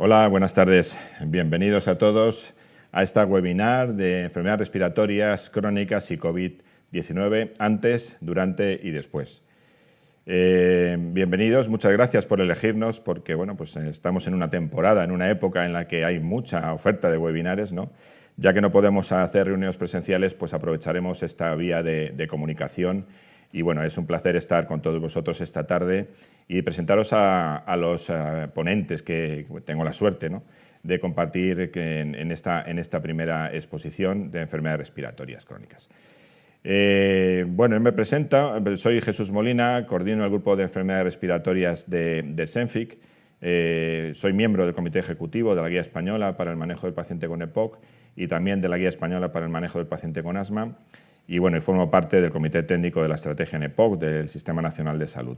Hola, buenas tardes. Bienvenidos a todos a esta webinar de enfermedades respiratorias crónicas y COVID-19 antes, durante y después. Bienvenidos, muchas gracias por elegirnos porque bueno, pues estamos en una temporada, en una época en la que hay mucha oferta de webinares, ¿no? Ya que no podemos hacer reuniones presenciales, pues aprovecharemos esta vía de comunicación. Y bueno, es un placer estar con todos vosotros esta tarde y presentaros a los ponentes que tengo la suerte, ¿no?, de compartir en esta primera exposición de enfermedades respiratorias crónicas. Bueno, me presento, soy Jesús Molina, coordino el grupo de enfermedades respiratorias de SENFIC, soy miembro del Comité Ejecutivo de la Guía Española para el Manejo del Paciente con EPOC y también de la Guía Española para el Manejo del Paciente con Asma. Y bueno, y formo parte del Comité Técnico de la Estrategia en EPOC del Sistema Nacional de Salud.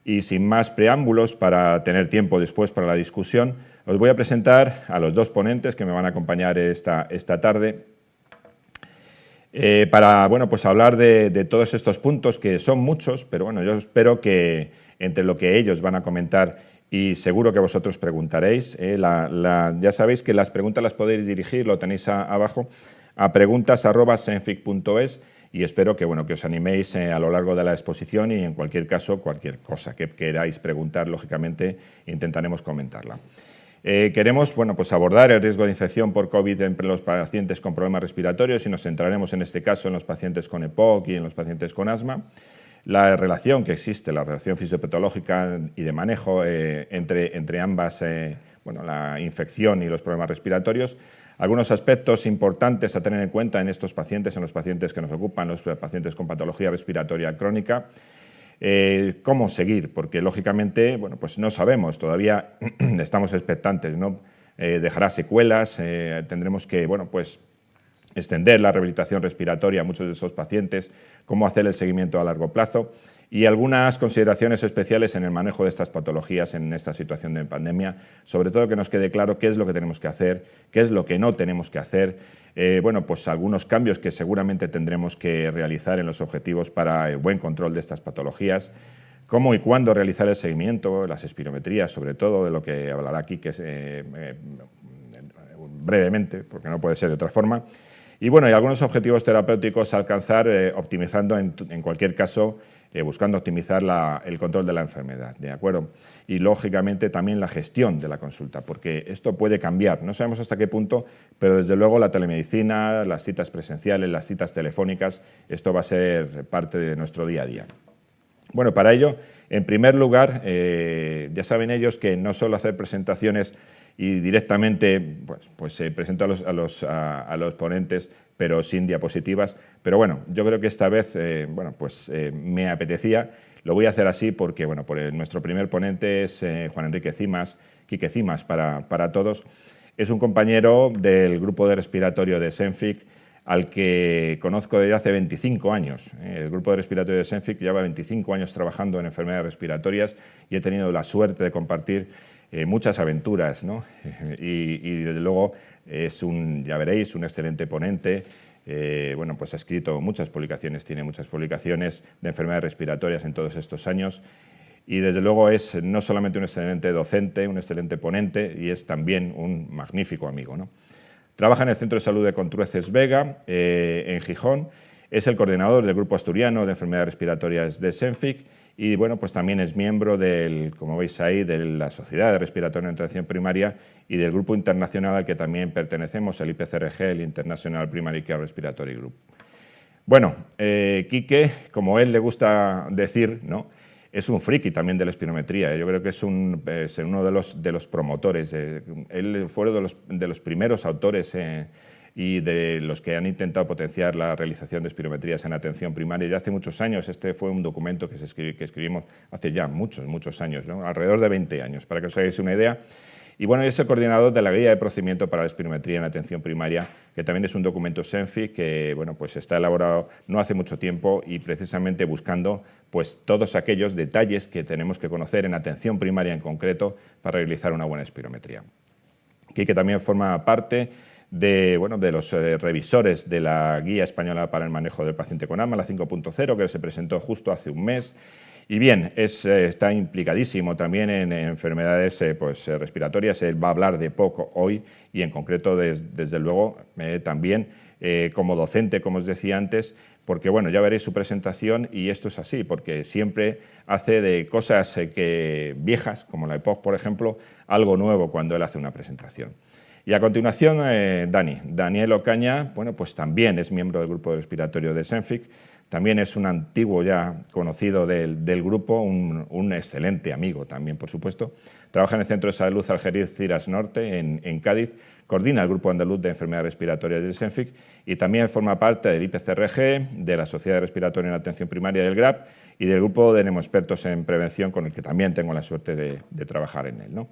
Y sin más preámbulos, para tener tiempo después para la discusión, os voy a presentar a los dos ponentes que me van a acompañar esta tarde para bueno, pues hablar de todos estos puntos, que son muchos, pero bueno, yo espero que entre lo que ellos van a comentar y seguro que vosotros preguntaréis, ya sabéis que las preguntas las podéis dirigir, lo tenéis abajo, a preguntas@senfic.es, y espero que, bueno, que os animéis a lo largo de la exposición y en cualquier caso, cualquier cosa que queráis preguntar, lógicamente intentaremos comentarla. Queremos, bueno, pues abordar el riesgo de infección por COVID entre los pacientes con problemas respiratorios y nos centraremos en este caso en los pacientes con EPOC y en los pacientes con asma. La relación que existe, la relación fisiopatológica y de manejo entre ambas, bueno, la infección y los problemas respiratorios. Algunos aspectos importantes a tener en cuenta en estos pacientes, en los pacientes que nos ocupan, los pacientes con patología respiratoria crónica. ¿Cómo seguir? Porque lógicamente, bueno, pues no sabemos, todavía estamos expectantes, ¿no? Dejará secuelas, tendremos que, bueno, pues extender la rehabilitación respiratoria a muchos de esos pacientes, cómo hacer el seguimiento a largo plazo y algunas consideraciones especiales en el manejo de estas patologías en esta situación de pandemia, sobre todo que nos quede claro qué es lo que tenemos que hacer, qué es lo que no tenemos que hacer, bueno, pues algunos cambios que seguramente tendremos que realizar en los objetivos para el buen control de estas patologías, cómo y cuándo realizar el seguimiento, las espirometrías, sobre todo, de lo que hablará aquí, que es brevemente, porque no puede ser de otra forma. Y bueno, hay algunos objetivos terapéuticos a alcanzar optimizando en cualquier caso, buscando optimizar el control de la enfermedad, ¿de acuerdo? Y lógicamente también la gestión de la consulta, porque esto puede cambiar, no sabemos hasta qué punto, pero desde luego la telemedicina, las citas presenciales, las citas telefónicas, esto va a ser parte de nuestro día a día. Bueno, para ello, en primer lugar, ya saben ellos que no solo hacer presentaciones y directamente pues presento a los ponentes, pero sin diapositivas. Pero bueno, yo creo que esta vez bueno, pues, me apetecía. Lo voy a hacer así porque bueno, nuestro primer ponente es Juan Enrique Cimas, Quique Cimas para todos. Es un compañero del grupo de respiratorio de SENFIC, al que conozco desde hace 25 años. El grupo de respiratorio de SENFIC lleva 25 años trabajando en enfermedades respiratorias y he tenido la suerte de compartir muchas aventuras, ¿no? Y desde luego es ya veréis, un excelente ponente. Bueno, pues ha escrito muchas publicaciones, tiene muchas publicaciones de enfermedades respiratorias en todos estos años y desde luego es no solamente un excelente docente, un excelente ponente, y es también un magnífico amigo, ¿no? Trabaja en el Centro de Salud de Contrueces Vega, en Gijón. Es el coordinador del Grupo Asturiano de Enfermedades Respiratorias de SENFIC y bueno, pues también es miembro como veis ahí, de la Sociedad de Respiratoria en Atención Primaria y del grupo internacional al que también pertenecemos, el IPCRG, el International Primary Care Respiratory Group. Bueno, Quique, como él le gusta decir, ¿no?, es un friki también de la espirometría. Yo creo que es uno de los promotores. Él fue de los primeros autores y de los que han intentado potenciar la realización de espirometrías en atención primaria. Ya hace muchos años, este fue un documento que escribimos hace ya muchos años, ¿no?, alrededor de 20 años, para que os hagáis una idea. Y bueno, es el coordinador de la Guía de Procedimiento para la Espirometría en Atención Primaria, que también es un documento SENFIC que bueno, pues está elaborado no hace mucho tiempo y precisamente buscando pues, todos aquellos detalles que tenemos que conocer en atención primaria en concreto para realizar una buena espirometría. Quique también forma parte de los revisores de la Guía Española para el Manejo del Paciente con asma, la 5.0, que se presentó justo hace un mes, Y bien, está implicadísimo también en enfermedades respiratorias. Él va a hablar de EPOC hoy y en concreto, desde luego, también como docente, como os decía antes, porque bueno, ya veréis su presentación y esto es así, porque siempre hace de cosas viejas, como la EPOC, por ejemplo, algo nuevo cuando él hace una presentación. Y a continuación, Daniel Ocaña, bueno, pues también es miembro del grupo respiratorio de SENFIC, también es un antiguo ya conocido del grupo, un excelente amigo también, por supuesto. Trabaja en el Centro de Salud Algeriz Ciras Norte, en Cádiz, coordina el Grupo Andaluz de Enfermedades Respiratorias del SENFIC y también forma parte del IPCRG, de la Sociedad Respiratoria en Atención Primaria del GRAP y del Grupo de Nemoexpertos en Prevención, con el que también tengo la suerte de trabajar en él, ¿no?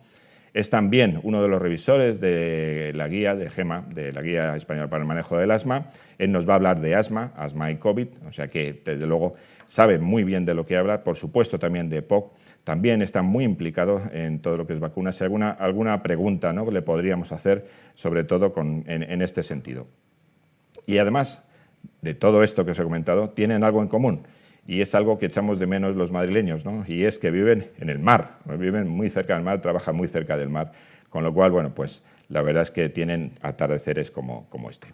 Es también uno de los revisores de la guía de GEMA, de la Guía Española para el Manejo del Asma. Él nos va a hablar de asma y COVID, o sea que desde luego sabe muy bien de lo que habla, por supuesto también de EPOC. También está muy implicado en todo lo que es vacunas. Y alguna pregunta, ¿no?, le podríamos hacer, sobre todo en este sentido. Y además de todo esto que os he comentado, tienen algo en común. Y es algo que echamos de menos los madrileños, ¿no? Y es que viven en el mar, viven muy cerca del mar, trabajan muy cerca del mar, con lo cual, bueno, pues la verdad es que tienen atardeceres como este.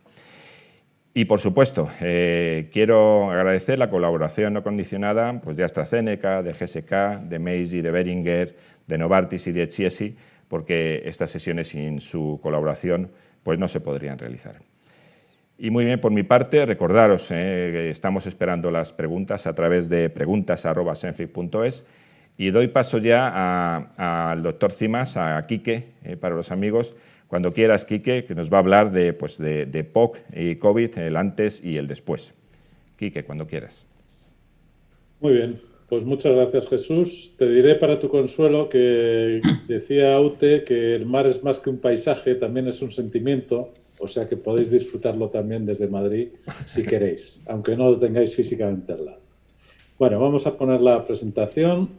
Y por supuesto, quiero agradecer la colaboración no condicionada pues, de AstraZeneca, de GSK, de Meiji, de Boehringer, de Novartis y de Chiesi, porque estas sesiones sin su colaboración pues, no se podrían realizar. Y muy bien, por mi parte, recordaros que estamos esperando las preguntas a través de preguntas@senfic.es y doy paso ya al doctor Cimas, a Quique, para los amigos. Cuando quieras, Quique, que nos va a hablar de POC y COVID, el antes y el después. Quique, cuando quieras. Muy bien, pues muchas gracias, Jesús. Te diré para tu consuelo que decía Ute que el mar es más que un paisaje, también es un sentimiento. O sea que podéis disfrutarlo también desde Madrid si queréis, aunque no lo tengáis físicamente al lado. Bueno, vamos a poner la presentación.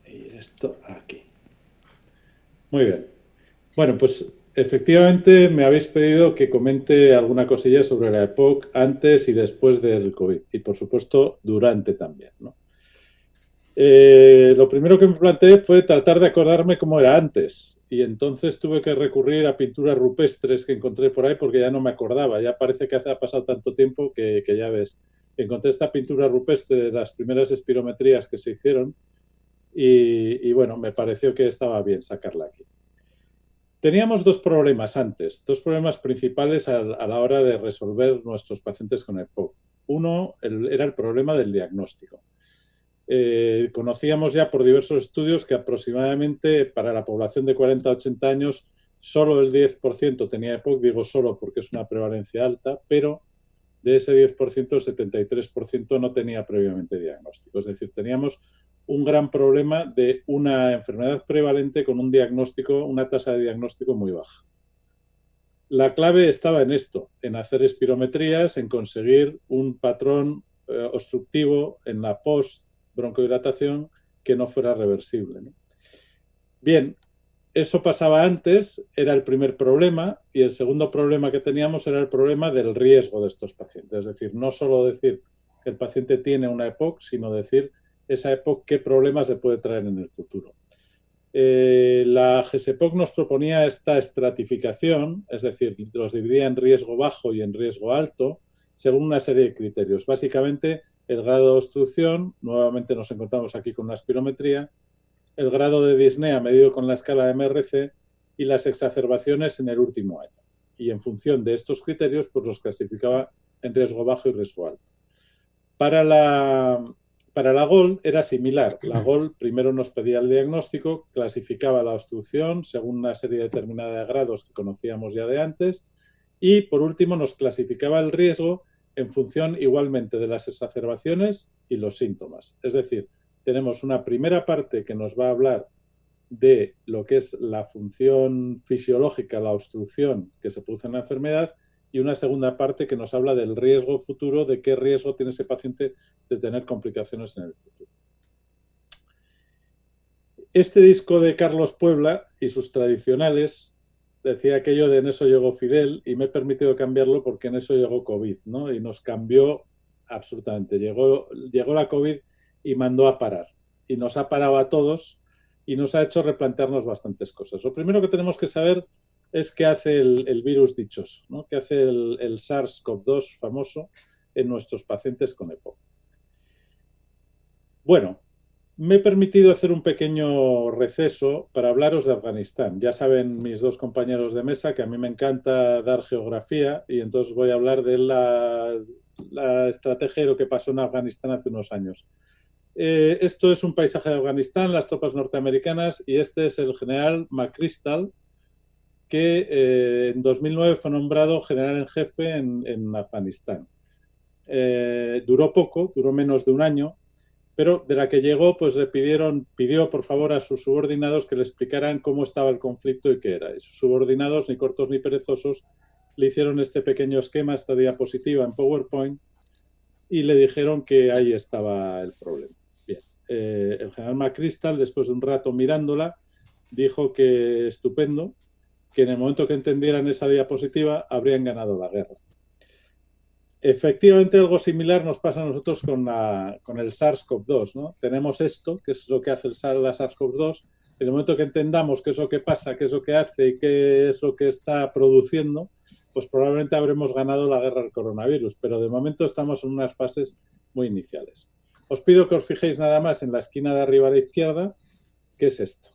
Y esto aquí. Muy bien. Bueno, pues efectivamente me habéis pedido que comente alguna cosilla sobre la EPOC antes y después del COVID. Y por supuesto, durante también, ¿no? Lo primero que me planteé fue tratar de acordarme cómo era antes y entonces tuve que recurrir a pinturas rupestres que encontré por ahí porque ya no me acordaba, ya parece que ha pasado tanto tiempo que ya ves. Encontré esta pintura rupestre de las primeras espirometrías que se hicieron y bueno, me pareció que estaba bien sacarla aquí. Teníamos dos problemas antes, dos problemas principales a la hora de resolver nuestros pacientes con EPOC. Uno era el problema del diagnóstico. Conocíamos ya por diversos estudios que aproximadamente para la población de 40 a 80 años solo el 10% tenía EPOC, digo solo porque es una prevalencia alta, pero de ese 10% el 73% no tenía previamente diagnóstico. Es decir, teníamos un gran problema de una enfermedad prevalente con un diagnóstico, una tasa de diagnóstico muy baja. La clave estaba en esto, en hacer espirometrías, en conseguir un patrón obstructivo en la post-broncodilatación que no fuera reversible, ¿no? Bien, eso pasaba antes, era el primer problema, y el segundo problema que teníamos era el problema del riesgo de estos pacientes. Es decir, no solo decir que el paciente tiene una EPOC, sino decir esa EPOC qué problemas le puede traer en el futuro. La GSEPOC nos proponía esta estratificación, es decir, los dividía en riesgo bajo y en riesgo alto, según una serie de criterios. Básicamente, el grado de obstrucción, nuevamente nos encontramos aquí con una espirometría, el grado de disnea medido con la escala de MRC y las exacerbaciones en el último año. Y en función de estos criterios, pues los clasificaba en riesgo bajo y riesgo alto. Para la GOLD era similar. La GOLD primero nos pedía el diagnóstico, clasificaba la obstrucción según una serie determinada de grados que conocíamos ya de antes y, por último, nos clasificaba el riesgo en función igualmente de las exacerbaciones y los síntomas. Es decir, tenemos una primera parte que nos va a hablar de lo que es la función fisiológica, la obstrucción que se produce en la enfermedad, y una segunda parte que nos habla del riesgo futuro, de qué riesgo tiene ese paciente de tener complicaciones en el futuro. Este disco de Carlos Puebla y sus tradicionales decía aquello de en eso llegó Fidel y me he permitido cambiarlo porque en eso llegó COVID, ¿no? Y nos cambió absolutamente. Llegó la COVID y mandó a parar. Y nos ha parado a todos y nos ha hecho replantearnos bastantes cosas. Lo primero que tenemos que saber es qué hace el virus dichoso, ¿no? ¿Qué hace el SARS-CoV-2 famoso en nuestros pacientes con EPOC? Bueno, me he permitido hacer un pequeño receso para hablaros de Afganistán. Ya saben mis dos compañeros de mesa que a mí me encanta dar geografía y entonces voy a hablar de la estrategia de lo que pasó en Afganistán hace unos años. Esto es un paisaje de Afganistán, las tropas norteamericanas, y este es el general McChrystal, que en 2009 fue nombrado general en jefe en Afganistán. Duró poco, duró menos de un año, pero de la que llegó, pues pidió por favor a sus subordinados que le explicaran cómo estaba el conflicto y qué era. Y sus subordinados, ni cortos ni perezosos, le hicieron este pequeño esquema, esta diapositiva en PowerPoint, y le dijeron que ahí estaba el problema. Bien, el general McChrystal, después de un rato mirándola, dijo que estupendo, que en el momento que entendieran esa diapositiva habrían ganado la guerra. Efectivamente, algo similar nos pasa a nosotros con el SARS-CoV-2, ¿no? Tenemos esto, que es lo que hace la SARS-CoV-2. En el momento que entendamos qué es lo que pasa, qué es lo que hace y qué es lo que está produciendo, pues probablemente habremos ganado la guerra al coronavirus, pero de momento estamos en unas fases muy iniciales. Os pido que os fijéis nada más en la esquina de arriba a la izquierda, ¿qué es esto?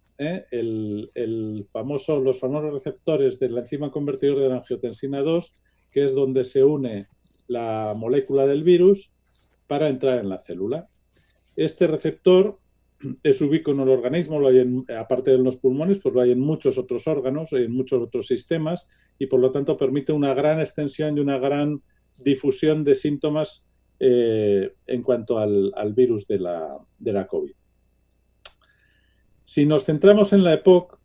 Los famosos receptores de la enzima convertidor de la angiotensina 2, que es donde se une la molécula del virus para entrar en la célula. Este receptor es ubícuo en el organismo, lo hay aparte de los pulmones, pues lo hay en muchos otros órganos, en muchos otros sistemas, y por lo tanto permite una gran extensión y una gran difusión de síntomas en cuanto al virus de la COVID. Si nos centramos en la EPOC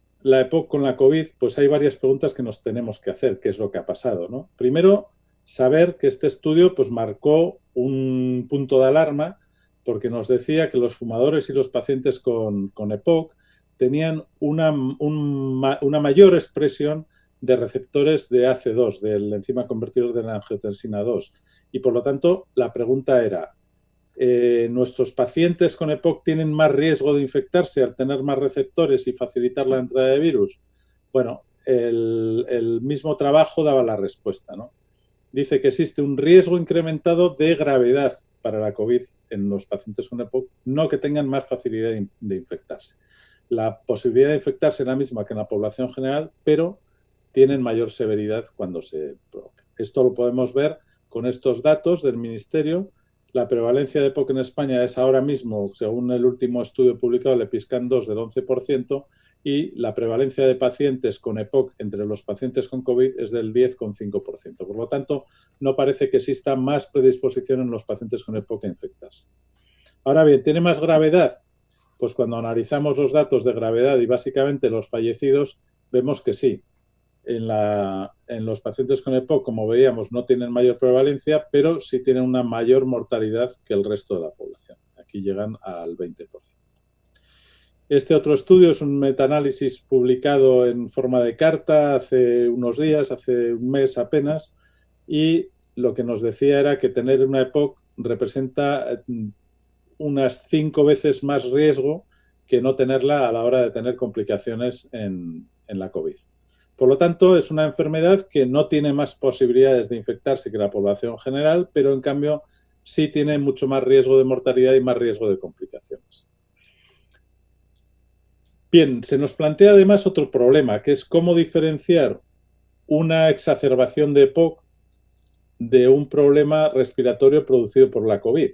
con la COVID, pues hay varias preguntas que nos tenemos que hacer, qué es lo que ha pasado, ¿no? Primero, saber que este estudio pues, marcó un punto de alarma porque nos decía que los fumadores y los pacientes con EPOC tenían una mayor expresión de receptores de AC2, del enzima convertidor de la angiotensina 2. Y por lo tanto, la pregunta era, ¿nuestros pacientes con EPOC tienen más riesgo de infectarse al tener más receptores y facilitar la entrada de virus? Bueno, el mismo trabajo daba la respuesta, ¿no? Dice que existe un riesgo incrementado de gravedad para la COVID en los pacientes con EPOC, no que tengan más facilidad de infectarse. La posibilidad de infectarse es la misma que en la población general, pero tienen mayor severidad cuando se provoca. Esto lo podemos ver con estos datos del Ministerio. La prevalencia de EPOC en España es ahora mismo, según el último estudio publicado, el EPISCAN-2, del 11%, y la prevalencia de pacientes con EPOC entre los pacientes con COVID es del 10,5%. Por lo tanto, no parece que exista más predisposición en los pacientes con EPOC a infectarse. Ahora bien, ¿tiene más gravedad? Pues cuando analizamos los datos de gravedad y básicamente los fallecidos, vemos que sí. En los pacientes con EPOC, como veíamos, no tienen mayor prevalencia, pero sí tienen una mayor mortalidad que el resto de la población. Aquí llegan al 20%. Este otro estudio es un metaanálisis publicado en forma de carta hace unos días, hace un mes apenas, y lo que nos decía era que tener una EPOC representa unas 5 veces más riesgo que no tenerla a la hora de tener complicaciones en la COVID. Por lo tanto, es una enfermedad que no tiene más posibilidades de infectarse que la población general, pero en cambio sí tiene mucho más riesgo de mortalidad y más riesgo de complicaciones. Bien, se nos plantea además otro problema, que es cómo diferenciar una exacerbación de EPOC de un problema respiratorio producido por la COVID.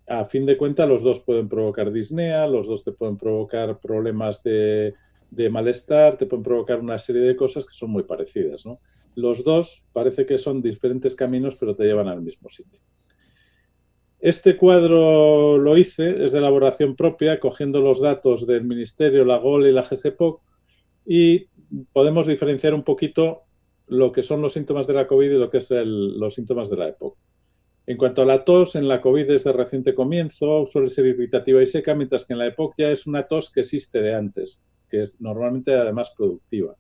A fin de cuentas, los dos pueden provocar disnea, los dos te pueden provocar problemas de malestar, te pueden provocar una serie de cosas que son muy parecidas, ¿no? Los dos parece que son diferentes caminos, pero te llevan al mismo sitio. Este cuadro lo hice, es de elaboración propia, cogiendo los datos del Ministerio, la GOL y la GSEPOC, y podemos diferenciar un poquito lo que son los síntomas de la COVID y lo que son los síntomas de la EPOC. En cuanto a la tos, en la COVID es de reciente comienzo, suele ser irritativa y seca, mientras que en la EPOC ya es una tos que existe de antes, que es normalmente además productiva.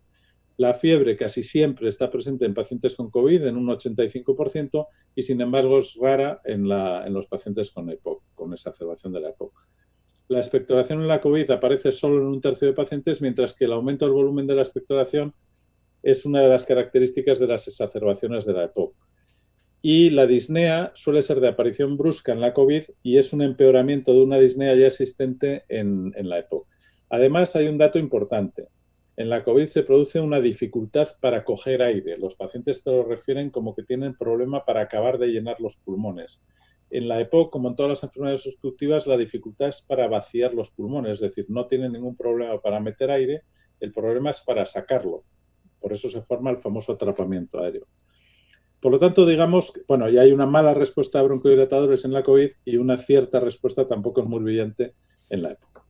La fiebre casi siempre está presente en pacientes con COVID en un 85% y sin embargo es rara en los pacientes con EPOC, con exacerbación de la EPOC. La expectoración en la COVID aparece solo en un tercio de pacientes, mientras que el aumento del volumen de la expectoración es una de las características de las exacerbaciones de la EPOC. Y la disnea suele ser de aparición brusca en la COVID y es un empeoramiento de una disnea ya existente en la EPOC. Además, hay un dato importante. En la COVID se produce una dificultad para coger aire. Los pacientes te lo refieren como que tienen problema para acabar de llenar los pulmones. En la EPOC, como en todas las enfermedades obstructivas, la dificultad es para vaciar los pulmones, es decir, no tienen ningún problema para meter aire, el problema es para sacarlo. Por eso se forma el famoso atrapamiento aéreo. Por lo tanto, digamos, bueno, ya hay una mala respuesta a broncodilatadores en la COVID y una cierta respuesta tampoco es muy brillante en la época.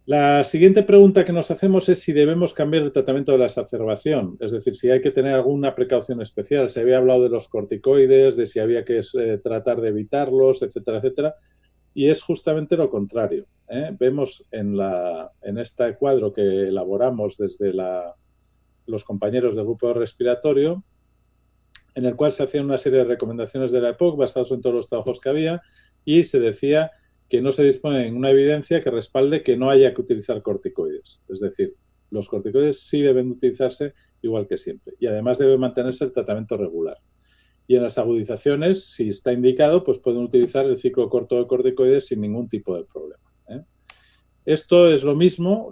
La siguiente pregunta que nos hacemos es si debemos cambiar el tratamiento de la exacerbación, es decir, si hay que tener alguna precaución especial. Se había hablado de los corticoides, de si había que tratar de evitarlos, etcétera, etcétera, y es justamente lo contrario. Vemos en este cuadro que elaboramos desde los compañeros del grupo respiratorio, en el cual se hacían una serie de recomendaciones de la EPOC basados en todos los trabajos que había y se decía que no se dispone de ninguna evidencia que respalde que no haya que utilizar corticoides. Es decir, los corticoides sí deben utilizarse igual que siempre y además debe mantenerse el tratamiento regular. Y en las agudizaciones, si está indicado, pues pueden utilizar el ciclo corto de corticoides sin ningún tipo de problema. Esto es lo mismo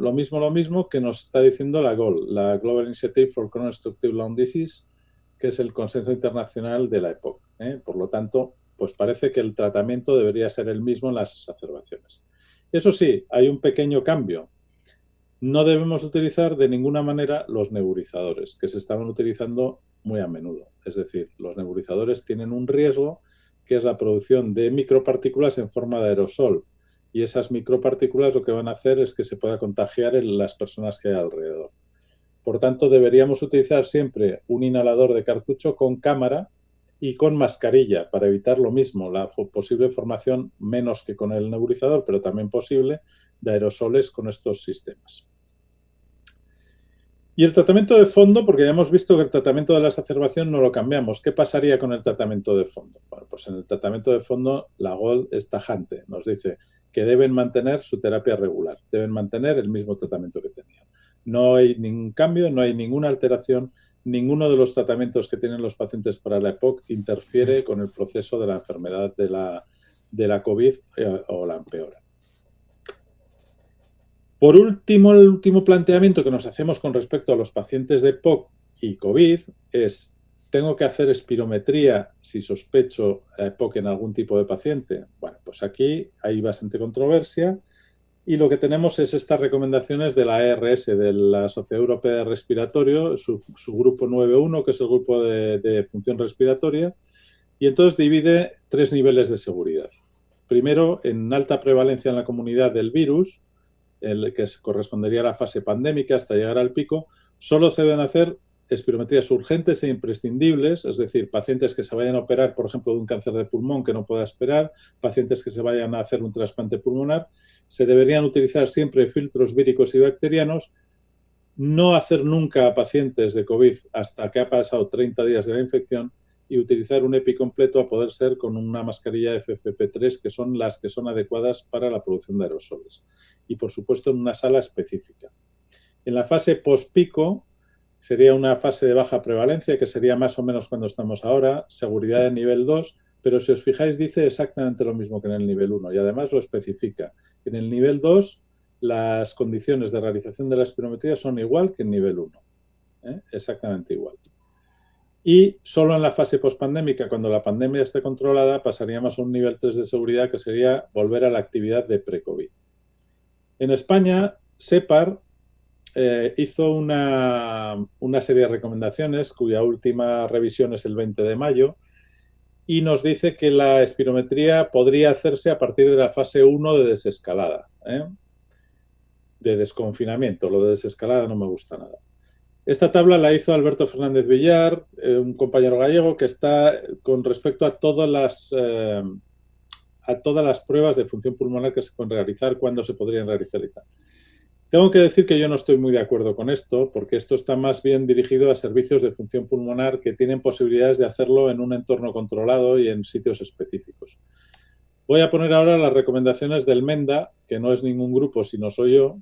que nos está diciendo la GOL, la Global Initiative for Chronic Obstructive Lung Disease, que es el consenso internacional de la EPOC. Por lo tanto, pues parece que el tratamiento debería ser el mismo en las exacerbaciones. Eso sí, hay un pequeño cambio. No debemos utilizar de ninguna manera los nebulizadores, que se estaban utilizando muy a menudo. Es decir, los nebulizadores tienen un riesgo, que es la producción de micropartículas en forma de aerosol. Y esas micropartículas lo que van a hacer es que se pueda contagiar en las personas que hay alrededor. Por tanto, deberíamos utilizar siempre un inhalador de cartucho con cámara y con mascarilla para evitar lo mismo, la posible formación, menos que con el nebulizador, pero también posible, de aerosoles con estos sistemas. Y el tratamiento de fondo, porque ya hemos visto que el tratamiento de la exacerbación no lo cambiamos. ¿Qué pasaría con el tratamiento de fondo? Bueno, pues en el tratamiento de fondo la GOLD es tajante. Nos dice que deben mantener su terapia regular, deben mantener el mismo tratamiento que tenían. No hay ningún cambio, no hay ninguna alteración. Ninguno de los tratamientos que tienen los pacientes para la EPOC interfiere con el proceso de la enfermedad de la COVID o la empeora. Por último, el último planteamiento que nos hacemos con respecto a los pacientes de EPOC y COVID es: ¿tengo que hacer espirometría si sospecho EPOC en algún tipo de paciente? Bueno, pues aquí hay bastante controversia y lo que tenemos es estas recomendaciones de la ARS, de la Sociedad Europea de Respiratorio, su grupo 9.1, que es el grupo de función respiratoria, y entonces divide 3 niveles de seguridad. Primero, en alta prevalencia en la comunidad del virus, el que correspondería a la fase pandémica hasta llegar al pico, solo se deben hacer espirometrías urgentes e imprescindibles, es decir, pacientes que se vayan a operar, por ejemplo, de un cáncer de pulmón que no pueda esperar, pacientes que se vayan a hacer un trasplante pulmonar. Se deberían utilizar siempre filtros víricos y bacterianos, no hacer nunca a pacientes de COVID hasta que ha pasado 30 días de la infección y utilizar un EPI completo a poder ser con una mascarilla FFP3, que son las que son adecuadas para la producción de aerosoles. Y, por supuesto, en una sala específica. En la fase post-pico sería una fase de baja prevalencia, que sería más o menos cuando estamos ahora, seguridad de nivel 2, pero si os fijáis dice exactamente lo mismo que en el nivel 1 y además lo especifica. En el nivel 2 las condiciones de realización de la espirometría son igual que en nivel 1, exactamente igual. Y solo en la fase pospandémica, cuando la pandemia esté controlada, pasaríamos a un nivel 3 de seguridad, que sería volver a la actividad de pre-COVID. En España, SEPAR hizo una serie de recomendaciones, cuya última revisión es el 20 de mayo, y nos dice que la espirometría podría hacerse a partir de la fase 1 de desescalada, de desconfinamiento. Lo de desescalada no me gusta nada. Esta tabla la hizo Alberto Fernández Villar, un compañero gallego, que está con respecto a todas las pruebas de función pulmonar que se pueden realizar, cuándo se podrían realizar y tal. Tengo que decir que yo no estoy muy de acuerdo con esto, porque esto está más bien dirigido a servicios de función pulmonar que tienen posibilidades de hacerlo en un entorno controlado y en sitios específicos. Voy a poner ahora las recomendaciones del MENDA, que no es ningún grupo, sino soy yo.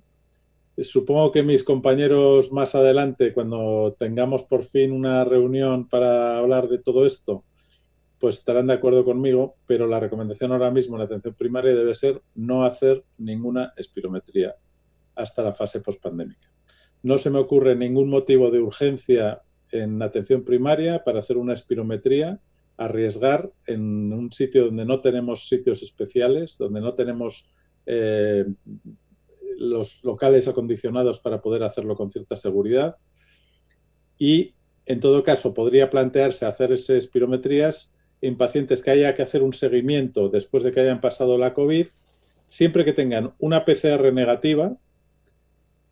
Supongo que mis compañeros más adelante, cuando tengamos por fin una reunión para hablar de todo esto, pues estarán de acuerdo conmigo, pero la recomendación ahora mismo en la atención primaria debe ser no hacer ninguna espirometría hasta la fase postpandémica. No se me ocurre ningún motivo de urgencia en atención primaria para hacer una espirometría, arriesgar en un sitio donde no tenemos sitios especiales, donde no tenemos los locales acondicionados para poder hacerlo con cierta seguridad. Y en todo caso podría plantearse hacer esas espirometrías en pacientes que haya que hacer un seguimiento después de que hayan pasado la COVID, siempre que tengan una PCR negativa,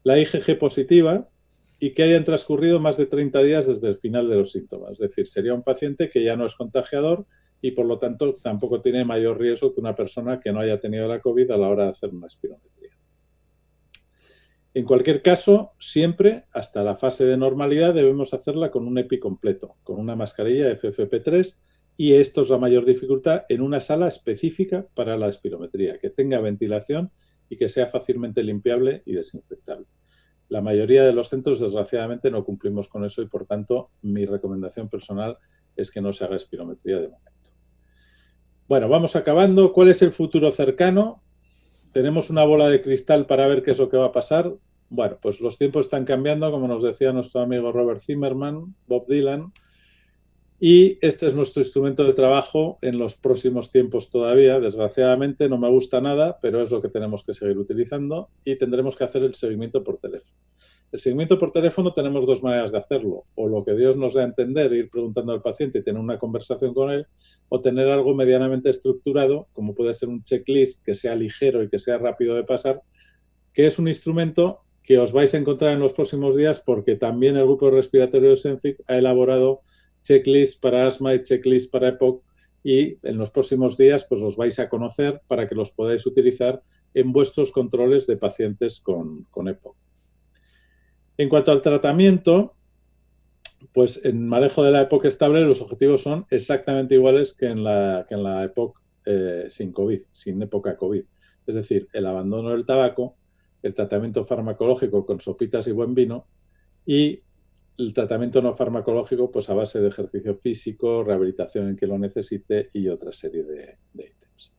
la IgG positiva y que hayan transcurrido más de 30 días desde el final de los síntomas. Es decir, sería un paciente que ya no es contagiador y por lo tanto tampoco tiene mayor riesgo que una persona que no haya tenido la COVID a la hora de hacer una espirometría. En cualquier caso, siempre hasta la fase de normalidad debemos hacerla con un EPI completo, con una mascarilla FFP3, y esto es la mayor dificultad en una sala específica para la espirometría, que tenga ventilación y que sea fácilmente limpiable y desinfectable. La mayoría de los centros, desgraciadamente, no cumplimos con eso y, por tanto, mi recomendación personal es que no se haga espirometría de momento. Bueno, vamos acabando. ¿Cuál es el futuro cercano? ¿Tenemos una bola de cristal para ver qué es lo que va a pasar? Bueno, pues los tiempos están cambiando, como nos decía nuestro amigo Robert Zimmerman, Bob Dylan, y este es nuestro instrumento de trabajo en los próximos tiempos todavía. Desgraciadamente no me gusta nada, pero es lo que tenemos que seguir utilizando y tendremos que hacer el seguimiento por teléfono. El seguimiento por teléfono tenemos dos maneras de hacerlo, o lo que Dios nos dé a entender, ir preguntando al paciente y tener una conversación con él, o tener algo medianamente estructurado, como puede ser un checklist que sea ligero y que sea rápido de pasar, que es un instrumento que os vais a encontrar en los próximos días porque también el grupo respiratorio de Senfic ha elaborado checklist para asma y checklist para EPOC y en los próximos días pues os vais a conocer para que los podáis utilizar en vuestros controles de pacientes con EPOC. En cuanto al tratamiento, pues en manejo de la EPOC estable los objetivos son exactamente iguales que en la EPOC sin COVID, sin época COVID. Es decir, el abandono del tabaco, el tratamiento farmacológico con sopitas y buen vino y el tratamiento no farmacológico pues a base de ejercicio físico, rehabilitación en que lo necesite y otra serie de ítems.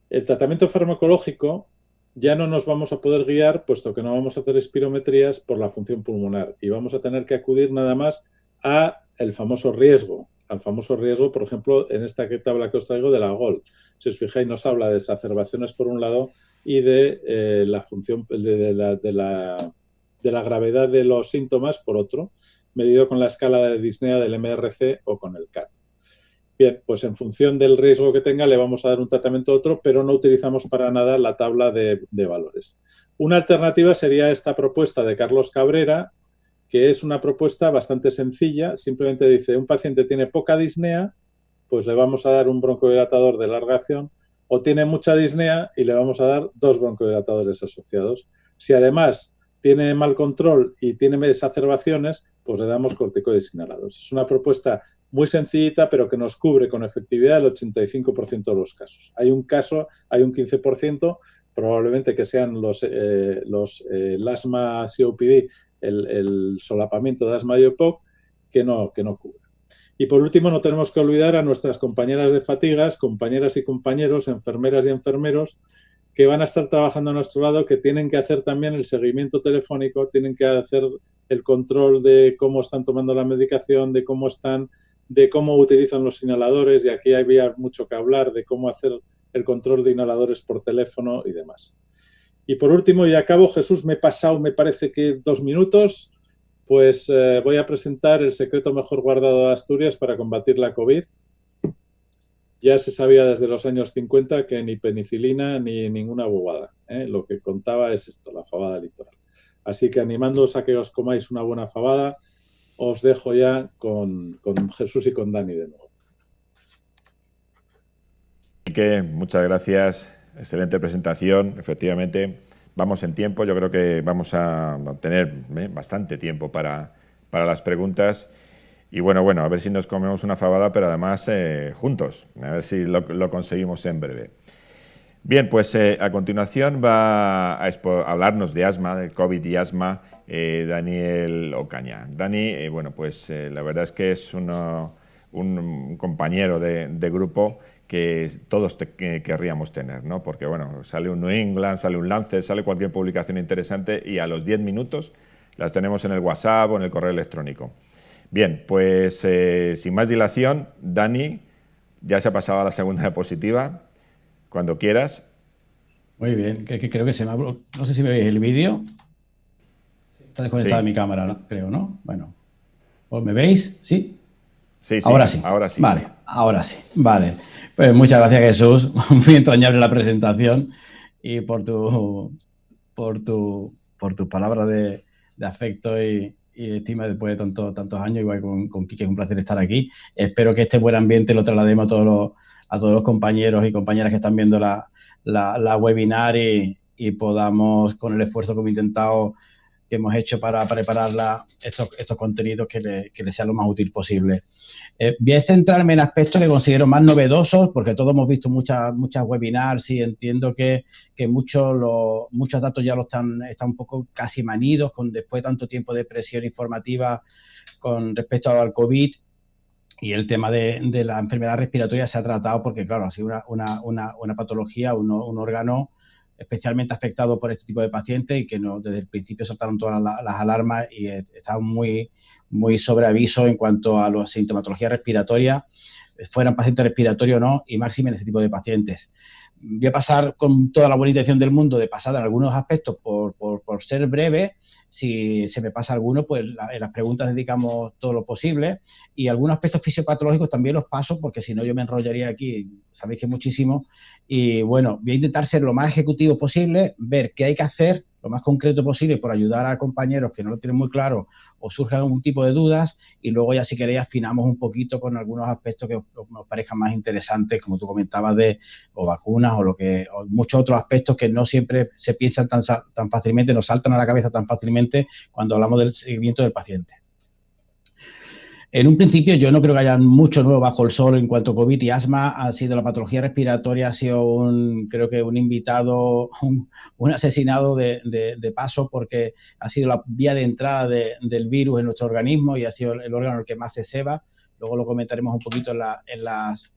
El tratamiento farmacológico ya no nos vamos a poder guiar, puesto que no vamos a hacer espirometrías por la función pulmonar y vamos a tener que acudir nada más a el famoso riesgo, al famoso riesgo, por ejemplo, en esta tabla que os traigo de la GOL. Si os fijáis, nos habla de exacerbaciones por un lado y de la función de la gravedad de los síntomas por otro, medido con la escala de disnea del MRC o con el CAT. Bien, pues en función del riesgo que tenga le vamos a dar un tratamiento a otro, pero no utilizamos para nada la tabla de valores. Una alternativa sería esta propuesta de Carlos Cabrera, que es una propuesta bastante sencilla. Simplemente dice, un paciente tiene poca disnea, pues le vamos a dar un broncodilatador de larga acción, o tiene mucha disnea y le vamos a dar 2 broncodilatadores asociados. Si además tiene mal control y tiene exacerbaciones, pues le damos corticoides inhalados. Es una propuesta muy sencillita, pero que nos cubre con efectividad el 85% de los casos. Hay un caso, hay un 15%, probablemente que sean el asma COPD, el solapamiento de asma y EPOC, que no cubre. Y por último, no tenemos que olvidar a nuestras compañeras de fatigas, compañeras y compañeros, enfermeras y enfermeros, que van a estar trabajando a nuestro lado, que tienen que hacer también el seguimiento telefónico, tienen que hacer el control de cómo están tomando la medicación, de cómo utilizan los inhaladores, y aquí había mucho que hablar de cómo hacer el control de inhaladores por teléfono y demás. Y por último, y acabo, Jesús, me he pasado, me parece que 2 minutos, pues voy a presentar el secreto mejor guardado de Asturias para combatir la COVID. Ya se sabía desde los años 50 que ni penicilina ni ninguna bobada. Lo que contaba es esto, la fabada litoral. Así que animándoos a que os comáis una buena fabada, os dejo ya con Jesús y con Dani de nuevo. Muchas gracias, excelente presentación. Efectivamente, vamos en tiempo, yo creo que vamos a tener bastante tiempo para las preguntas. Y bueno, a ver si nos comemos una fabada, pero además juntos, a ver si lo conseguimos en breve. Bien, pues a continuación va a hablarnos de asma, de COVID y asma, Daniel Ocaña. Dani, pues la verdad es que es un compañero de grupo que todos querríamos tener, ¿no? Porque, bueno, sale un New England, sale un Lancet, sale cualquier publicación interesante y a los 10 minutos las tenemos en el WhatsApp o en el correo electrónico. Bien, pues sin más dilación, Dani, ya se ha pasado a la segunda diapositiva. Cuando quieras. Muy bien, creo que se me ha... No sé si me veis el vídeo. Está desconectada mi cámara, ¿no? Creo, ¿no? Bueno. ¿Me veis? ¿Sí? Sí, ahora sí. Ahora sí. Vale, ahora sí. Vale. Pues muchas gracias, Jesús. Muy entrañable la presentación y por tus palabras de afecto y estima después de tantos años. Igual con Quique, es un placer estar aquí. Espero que este buen ambiente lo traslademos a todos los compañeros y compañeras que están viendo la webinar y podamos, con el esfuerzo que hemos hecho para preparar estos contenidos, que les sea lo más útil posible. Voy a centrarme en aspectos que considero más novedosos, porque todos hemos visto muchas webinars y entiendo que muchos datos ya están un poco casi manidos después de tanto tiempo de presión informativa con respecto al COVID. Y el tema de la enfermedad respiratoria se ha tratado porque, claro, ha sido una patología, un órgano especialmente afectado por este tipo de pacientes y que desde el principio saltaron todas las alarmas y estaban muy sobre aviso en cuanto a la sintomatología respiratoria, fueran pacientes respiratorios o no, y máximo en este tipo de pacientes. Voy a pasar con toda la buena intención del mundo de pasar en algunos aspectos por ser breve. Si se me pasa alguno, pues en las preguntas dedicamos todo lo posible, y algunos aspectos fisiopatológicos también los paso porque si no yo me enrollaría aquí, sabéis que muchísimo. Y bueno, voy a intentar ser lo más ejecutivo posible, ver qué hay que hacer lo más concreto posible por ayudar a compañeros que no lo tienen muy claro o surjan algún tipo de dudas, y luego ya si queréis afinamos un poquito con algunos aspectos que os parezcan más interesantes, como tú comentabas, o vacunas o muchos otros aspectos que no siempre se piensan tan fácilmente, nos saltan a la cabeza tan fácilmente cuando hablamos del seguimiento del paciente. En un principio yo no creo que haya mucho nuevo bajo el sol en cuanto a COVID y asma. Ha sido la patología respiratoria, ha sido creo que un invitado, un asesinado de paso, porque ha sido la vía de entrada del virus en nuestro organismo y ha sido el órgano el que más se ceba. Luego lo comentaremos un poquito en las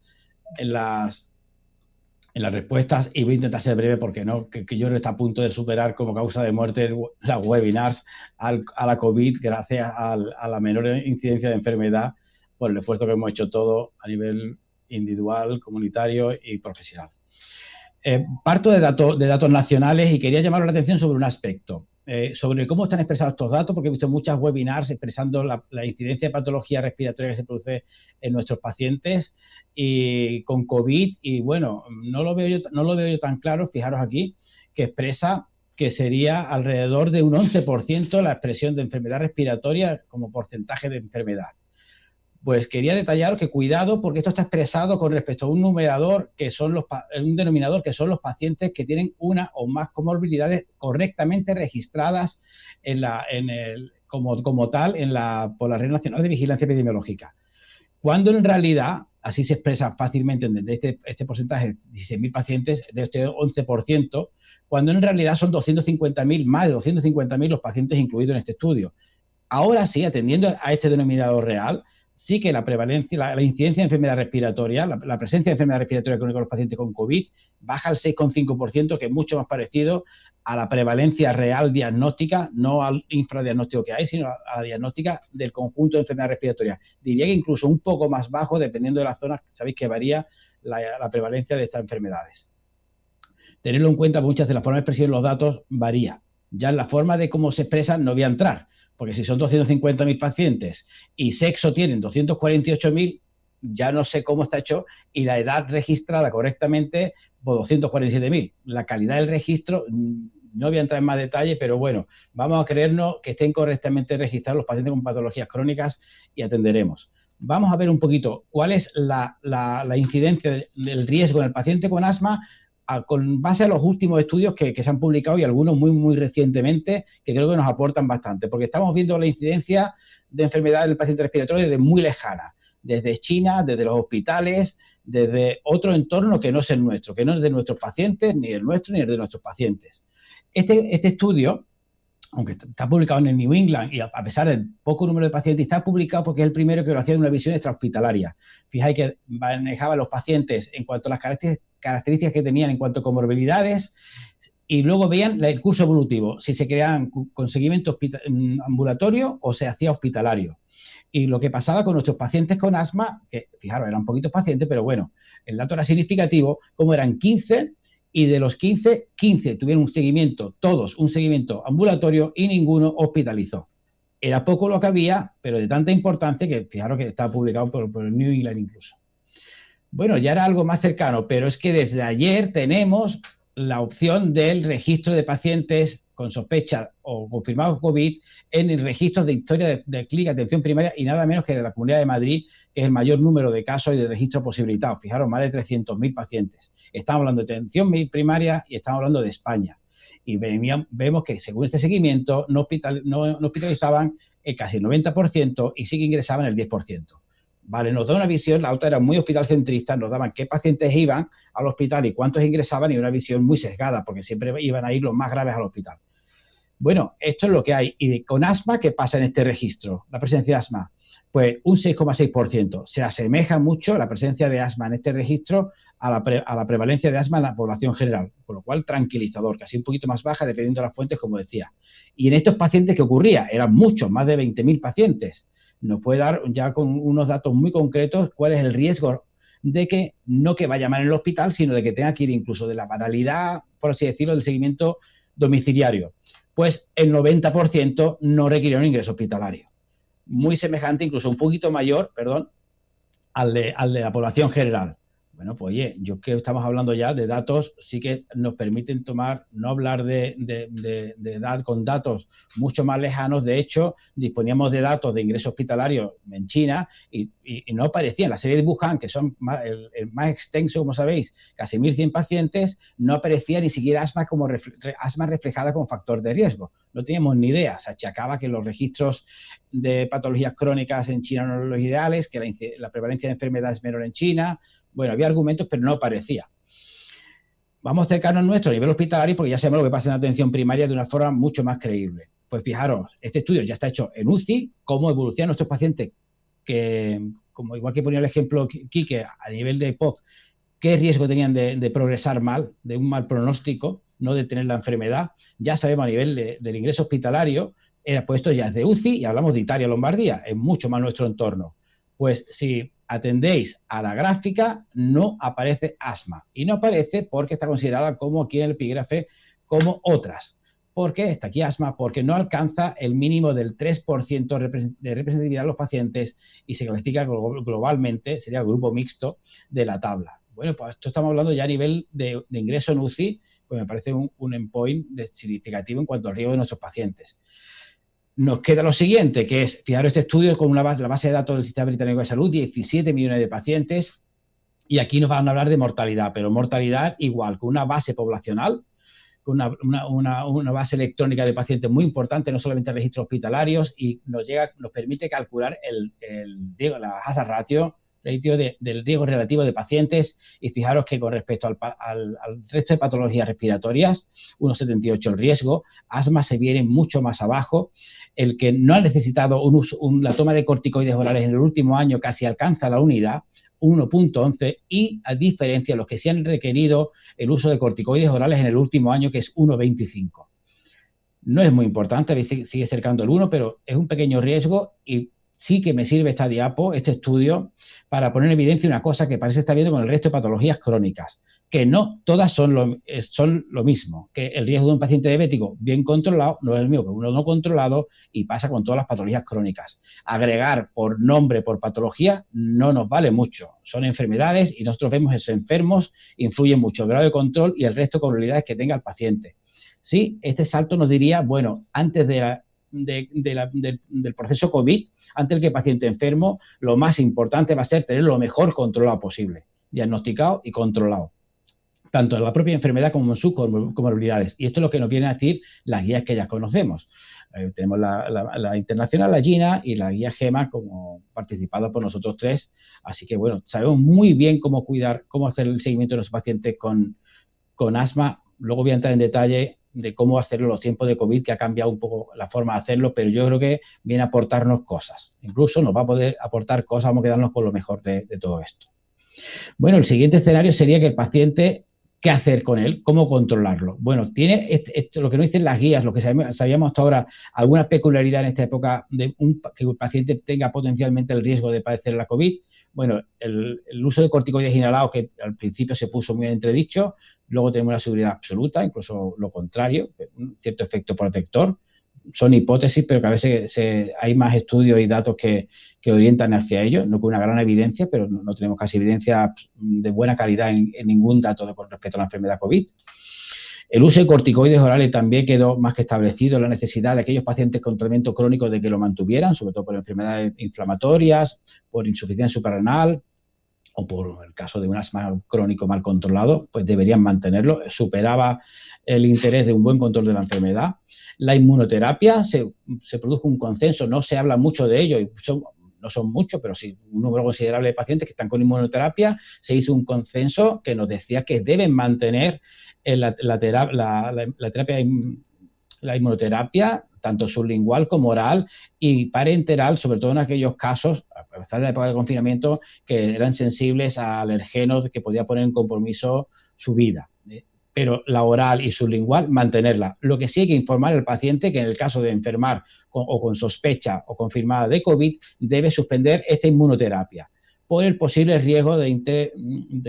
respuestas, y voy a intentar ser breve porque no, que yo creo que está a punto de superar como causa de muerte las webinars a la COVID, gracias a la menor incidencia de enfermedad por el esfuerzo que hemos hecho todos a nivel individual, comunitario y profesional. Parto de datos nacionales y quería llamar la atención sobre un aspecto. Sobre cómo están expresados estos datos, porque he visto muchas webinars expresando la incidencia de patología respiratoria que se produce en nuestros pacientes y con COVID, y bueno, no lo veo yo tan claro. Fijaros aquí que expresa que sería alrededor de un 11% la expresión de enfermedad respiratoria como porcentaje de enfermedad. Pues quería detallaros que cuidado, porque esto está expresado con respecto a un denominador que son los pacientes que tienen una o más comorbilidades correctamente registradas como tal por la Red Nacional de Vigilancia Epidemiológica. Cuando en realidad, así se expresa fácilmente desde este porcentaje de 16.000 pacientes, de este 11%, cuando en realidad son 250.000, más de 250.000 los pacientes incluidos en este estudio. Ahora sí, atendiendo a este denominador real, sí que la prevalencia, la incidencia de enfermedad respiratoria, la presencia de enfermedad respiratoria crónica en los pacientes con COVID baja al 6,5%, que es mucho más parecido a la prevalencia real diagnóstica, no al infradiagnóstico que hay, sino a la diagnóstica del conjunto de enfermedad respiratoria. Diría que incluso un poco más bajo, dependiendo de las zonas, sabéis que varía la prevalencia de estas enfermedades. Tenerlo en cuenta, muchas de las formas de expresión de los datos varía. Ya en la forma de cómo se expresan no voy a entrar, porque si son 250.000 pacientes y sexo tienen 248.000, ya no sé cómo está hecho, y la edad registrada correctamente, pues 247.000. La calidad del registro, no voy a entrar en más detalle, pero bueno, vamos a creernos que estén correctamente registrados los pacientes con patologías crónicas y atenderemos. Vamos a ver un poquito cuál es la incidencia del riesgo en el paciente con asma con base a los últimos estudios que se han publicado y algunos muy recientemente, que creo que nos aportan bastante, porque estamos viendo la incidencia de enfermedad del paciente respiratorio desde muy lejana, desde China, desde los hospitales, desde otro entorno que no es el nuestro, que no es de nuestros pacientes, ni el nuestro, ni el de nuestros pacientes. Este estudio, aunque está publicado en el New England y a pesar del poco número de pacientes, está publicado porque es el primero que lo hacía en una visión extrahospitalaria. Fijáis que manejaba a los pacientes en cuanto a las características que tenían en cuanto a comorbilidades y luego veían el curso evolutivo, si se creaban con seguimiento ambulatorio o se hacía hospitalario. Y lo que pasaba con nuestros pacientes con asma, que fijaros, eran poquitos pacientes, pero bueno, el dato era significativo, como eran 15, y de los 15 tuvieron un seguimiento, todos un seguimiento ambulatorio y ninguno hospitalizó. Era poco lo que había, pero de tanta importancia que fijaros que está publicado por el New England incluso. Bueno, ya era algo más cercano, pero es que desde ayer tenemos la opción del registro de pacientes con sospecha o confirmados COVID en el registro de historia de clínica de atención primaria y nada menos que de la Comunidad de Madrid, que es el mayor número de casos y de registros posibilitados. Fijaros, más de 300.000 pacientes. Estamos hablando de atención primaria y estamos hablando de España. Y vemos que según este seguimiento no hospitalizaban casi el 90% y sí que ingresaban el 10%. Vale, nos da una visión, la otra era muy hospitalcentrista, nos daban qué pacientes iban al hospital y cuántos ingresaban y una visión muy sesgada, porque siempre iban a ir los más graves al hospital. Bueno, esto es lo que hay. Y con asma, ¿qué pasa en este registro? La presencia de asma, pues un 6,6%. Se asemeja mucho la presencia de asma en este registro a la prevalencia de asma en la población general, con lo cual tranquilizador, casi un poquito más baja dependiendo de las fuentes, como decía. Y en estos pacientes, ¿qué ocurría? Eran muchos, más de 20.000 pacientes. Nos puede dar ya con unos datos muy concretos cuál es el riesgo de que no que vaya mal en el hospital, sino de que tenga que ir incluso de la banalidad, por así decirlo, del seguimiento domiciliario. Pues el 90% no requirió un ingreso hospitalario. Muy semejante, incluso un poquito mayor, perdón, al de la población general. Bueno, pues oye, yo creo que estamos hablando ya de datos, sí que nos permiten no hablar de edad con datos mucho más lejanos. De hecho, disponíamos de datos de ingreso hospitalario en China y no aparecían. La serie de Wuhan, que son el más extenso, como sabéis, casi 1.100 pacientes, no aparecía ni siquiera asma asma reflejada como factor de riesgo. No teníamos ni idea. Se achacaba que los registros de patologías crónicas en China no eran los ideales, que la prevalencia de enfermedades es menor en China. Bueno, había argumentos, pero no aparecía. Vamos cercanos a nuestro nivel hospitalario porque ya sabemos lo que pasa en la atención primaria de una forma mucho más creíble. Pues fijaros, este estudio ya está hecho en UCI, cómo evolucionan nuestros pacientes, que, como igual que ponía el ejemplo Quique, a nivel de EPOC, qué riesgo tenían de progresar mal, de un mal pronóstico, no de tener la enfermedad. Ya sabemos a nivel del ingreso hospitalario, pues esto ya es de UCI y hablamos de Italia, Lombardía, es mucho más nuestro entorno. Pues si atendéis a la gráfica, no aparece asma. Y no aparece porque está considerada como aquí en el epígrafe como otras. ¿Por qué está aquí asma? Porque no alcanza el mínimo del 3% de representatividad de los pacientes y se clasifica globalmente, sería el grupo mixto de la tabla. Bueno, pues esto estamos hablando ya a nivel de ingreso en UCI, pues me parece un endpoint significativo en cuanto al riesgo de nuestros pacientes. Nos queda lo siguiente, que es, fijaros, este estudio con la base de datos del Sistema Británico de Salud, 17 millones de pacientes, y aquí nos van a hablar de mortalidad, pero mortalidad igual, con una base poblacional, con una base electrónica de pacientes muy importante, no solamente registros hospitalarios, y nos permite calcular la hazard ratio del riesgo relativo de pacientes, y fijaros que con respecto al resto de patologías respiratorias, 1,78 el riesgo, asma se viene mucho más abajo, el que no ha necesitado la toma de corticoides orales en el último año casi alcanza la unidad, 1,11, y a diferencia de los que sí han requerido el uso de corticoides orales en el último año, que es 1,25. No es muy importante, sigue cercando el 1, pero es un pequeño riesgo y sí que me sirve esta diapo, este estudio, para poner en evidencia una cosa que parece estar viendo con el resto de patologías crónicas, que no todas son lo mismo, que el riesgo de un paciente diabético bien controlado no es el mismo que uno no controlado y pasa con todas las patologías crónicas. Agregar por nombre, por patología, no nos vale mucho. Son enfermedades y nosotros vemos esos enfermos, influyen mucho el grado de control y el resto de probabilidades que tenga el paciente. Sí, este salto nos diría, bueno, antes del proceso COVID, antes que el paciente enfermo, lo más importante va a ser tener lo mejor controlado posible, diagnosticado y controlado. tanto en la propia enfermedad como en sus comorbilidades. Y esto es lo que nos vienen a decir las guías que ya conocemos. Tenemos la internacional, la GINA, y la guía GEMA como participada por nosotros tres. Así que, bueno, sabemos muy bien cómo cuidar, cómo hacer el seguimiento de los pacientes con asma. Luego voy a entrar en detalle de cómo hacerlo los tiempos de COVID, que ha cambiado un poco la forma de hacerlo, pero yo creo que viene a aportarnos cosas. Incluso nos va a poder aportar cosas, vamos a quedarnos con lo mejor de todo esto. Bueno, el siguiente escenario sería que el paciente, ¿qué hacer con él? ¿Cómo controlarlo? Bueno, tiene lo que nos dicen las guías, lo que sabíamos hasta ahora, alguna peculiaridad en esta época de que el paciente tenga potencialmente el riesgo de padecer la COVID. Bueno, el uso de corticoides inhalados, que al principio se puso muy en entredicho, luego tenemos una seguridad absoluta, incluso lo contrario, un cierto efecto protector. Son hipótesis, pero que a veces hay más estudios y datos que orientan hacia ello, no con una gran evidencia, pero no tenemos casi evidencia de buena calidad en ningún dato con respecto a la enfermedad COVID. El uso de corticoides orales también quedó más que establecido, la necesidad de aquellos pacientes con tratamiento crónico de que lo mantuvieran, sobre todo por enfermedades inflamatorias, por insuficiencia suprarrenal o por el caso de un asma crónico mal controlado, pues deberían mantenerlo. Superaba el interés de un buen control de la enfermedad. La inmunoterapia, se produjo un consenso, no se habla mucho de ello, no son muchos, pero sí un número considerable de pacientes que están con inmunoterapia. Se hizo un consenso que nos decía que deben mantener la inmunoterapia, tanto sublingual como oral y parenteral, sobre todo en aquellos casos, a pesar de la época de confinamiento, que eran sensibles a alergenos que podía poner en compromiso su vida. Pero la oral y sublingual, mantenerla. Lo que sí hay que informar al paciente que en el caso de enfermar con sospecha o confirmada de COVID, debe suspender esta inmunoterapia por el posible riesgo de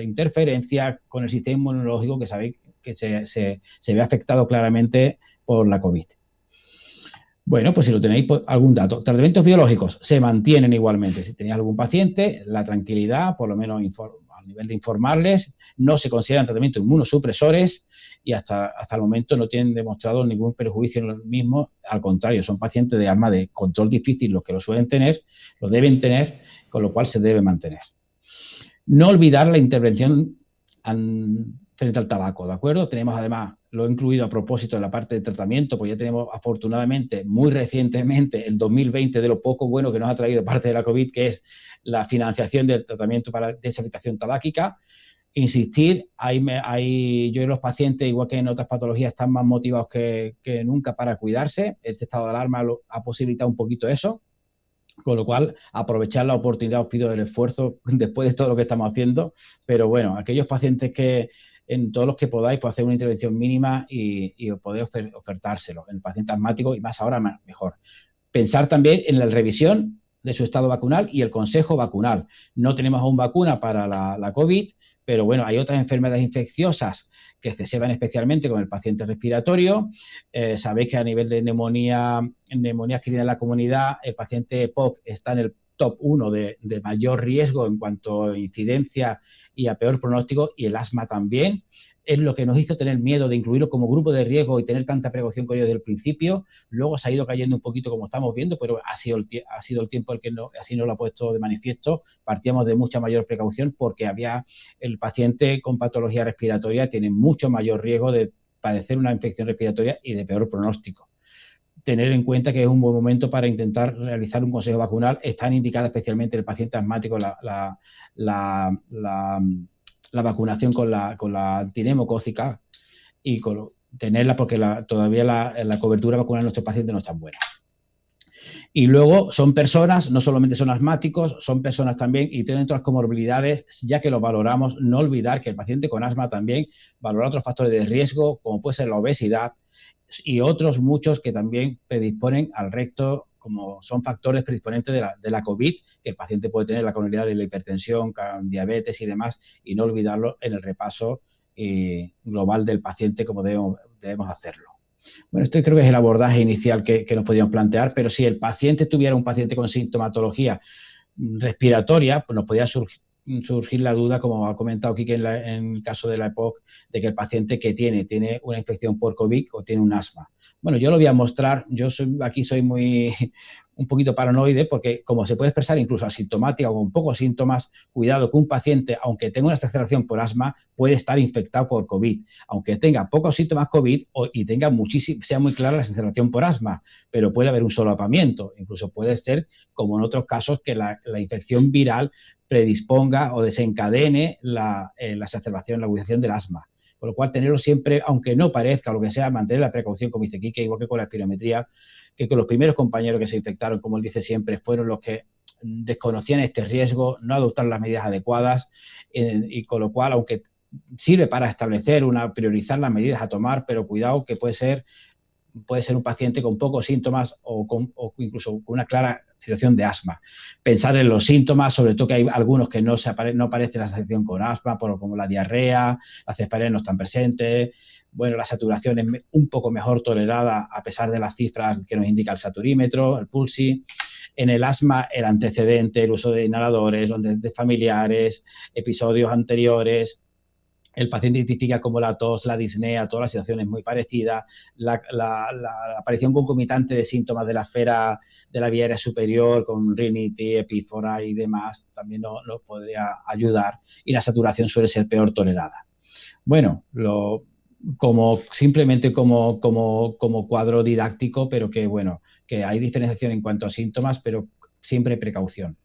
interferencia con el sistema inmunológico que sabéis que se ve afectado claramente por la COVID. Bueno, pues si lo tenéis, pues, algún dato. Tratamientos biológicos se mantienen igualmente. Si tenéis algún paciente, la tranquilidad, por lo menos a nivel de informarles, no se consideran tratamientos inmunosupresores y hasta el momento no tienen demostrado ningún perjuicio en los mismos. Al contrario, son pacientes de asma de control difícil los que lo suelen tener, lo deben tener, con lo cual se debe mantener. No olvidar la intervención frente al tabaco, ¿de acuerdo? Tenemos además, lo he incluido a propósito de la parte de tratamiento, pues ya tenemos afortunadamente muy recientemente, el 2020, de lo poco bueno que nos ha traído parte de la COVID, que es la financiación del tratamiento para desafectación tabáquica. Insistir, yo creo que los pacientes, igual que en otras patologías, están más motivados que nunca para cuidarse. Este estado de alarma ha posibilitado un poquito eso. Con lo cual, aprovechar la oportunidad, os pido el esfuerzo después de todo lo que estamos haciendo, pero bueno, aquellos pacientes que en todos los que podáis, pues hacer una intervención mínima y poder ofertárselo. En el paciente asmático y más ahora, mejor. Pensar también en la revisión de su estado vacunal y el consejo vacunal. No tenemos aún vacuna para la COVID, pero bueno, hay otras enfermedades infecciosas que se ven especialmente con el paciente respiratorio. Sabéis que a nivel de neumonía adquirida en la comunidad, el paciente EPOC está en el top 1 de mayor riesgo en cuanto a incidencia y a peor pronóstico, y el asma también. Es lo que nos hizo tener miedo de incluirlo como grupo de riesgo y tener tanta precaución con ello desde el principio. Luego se ha ido cayendo un poquito, como estamos viendo, pero ha sido el tiempo el que así nos lo ha puesto de manifiesto. Partíamos de mucha mayor precaución porque el paciente con patología respiratoria tiene mucho mayor riesgo de padecer una infección respiratoria y de peor pronóstico. Tener en cuenta que es un buen momento para intentar realizar un consejo vacunal. Están indicadas especialmente en el paciente asmático la vacunación con la antineumocócica y tenerla porque todavía la cobertura vacunal de nuestros pacientes no es tan buena. Y luego son personas, no solamente son asmáticos, son personas también y tienen otras comorbilidades, ya que lo valoramos, no olvidar que el paciente con asma también valora otros factores de riesgo, como puede ser la obesidad y otros muchos que también predisponen al resto, como son factores predisponentes de la COVID, que el paciente puede tener la comorbilidad de la hipertensión, diabetes y demás, y no olvidarlo en el repaso global del paciente como debemos hacerlo. Bueno, esto creo que es el abordaje inicial que nos podríamos plantear, pero si el paciente tuviera un paciente con sintomatología respiratoria, pues nos podría surgir la duda, como ha comentado Quique en el caso de la EPOC, de que el paciente que tiene una infección por COVID o tiene un asma. Bueno, yo lo voy a mostrar, aquí soy muy un poquito paranoide, porque como se puede expresar incluso asintomática o con pocos síntomas, cuidado que un paciente, aunque tenga una exacerbación por asma, puede estar infectado por COVID, aunque tenga pocos síntomas COVID y tenga sea muy clara la exacerbación por asma, pero puede haber un solapamiento, incluso puede ser, como en otros casos, que la infección viral predisponga o desencadene la exacerbación, la agudización del asma. Por lo cual, tenerlo siempre, aunque no parezca o lo que sea, mantener la precaución, como dice Quique, igual que con la espirometría, que con los primeros compañeros que se infectaron, como él dice siempre, fueron los que desconocían este riesgo, no adoptaron las medidas adecuadas, y con lo cual, aunque sirve para priorizar las medidas a tomar, pero cuidado que puede ser un paciente con pocos síntomas o incluso con una clara situación de asma. Pensar en los síntomas, sobre todo que hay algunos que no aparece la asociación con asma, como la diarrea, las cefaleas no están presentes, bueno, la saturación es un poco mejor tolerada a pesar de las cifras que nos indica el saturímetro, el pulsi. En el asma, el antecedente, el uso de inhaladores, de familiares, episodios anteriores. El paciente identifica como la tos, la disnea, todas las situaciones muy parecidas, la aparición concomitante de síntomas de la esfera de la vía aérea superior con rinitis, epífora y demás también nos podría ayudar, y la saturación suele ser peor tolerada. Bueno, simplemente como cuadro didáctico, pero que hay diferenciación en cuanto a síntomas, pero siempre precaución.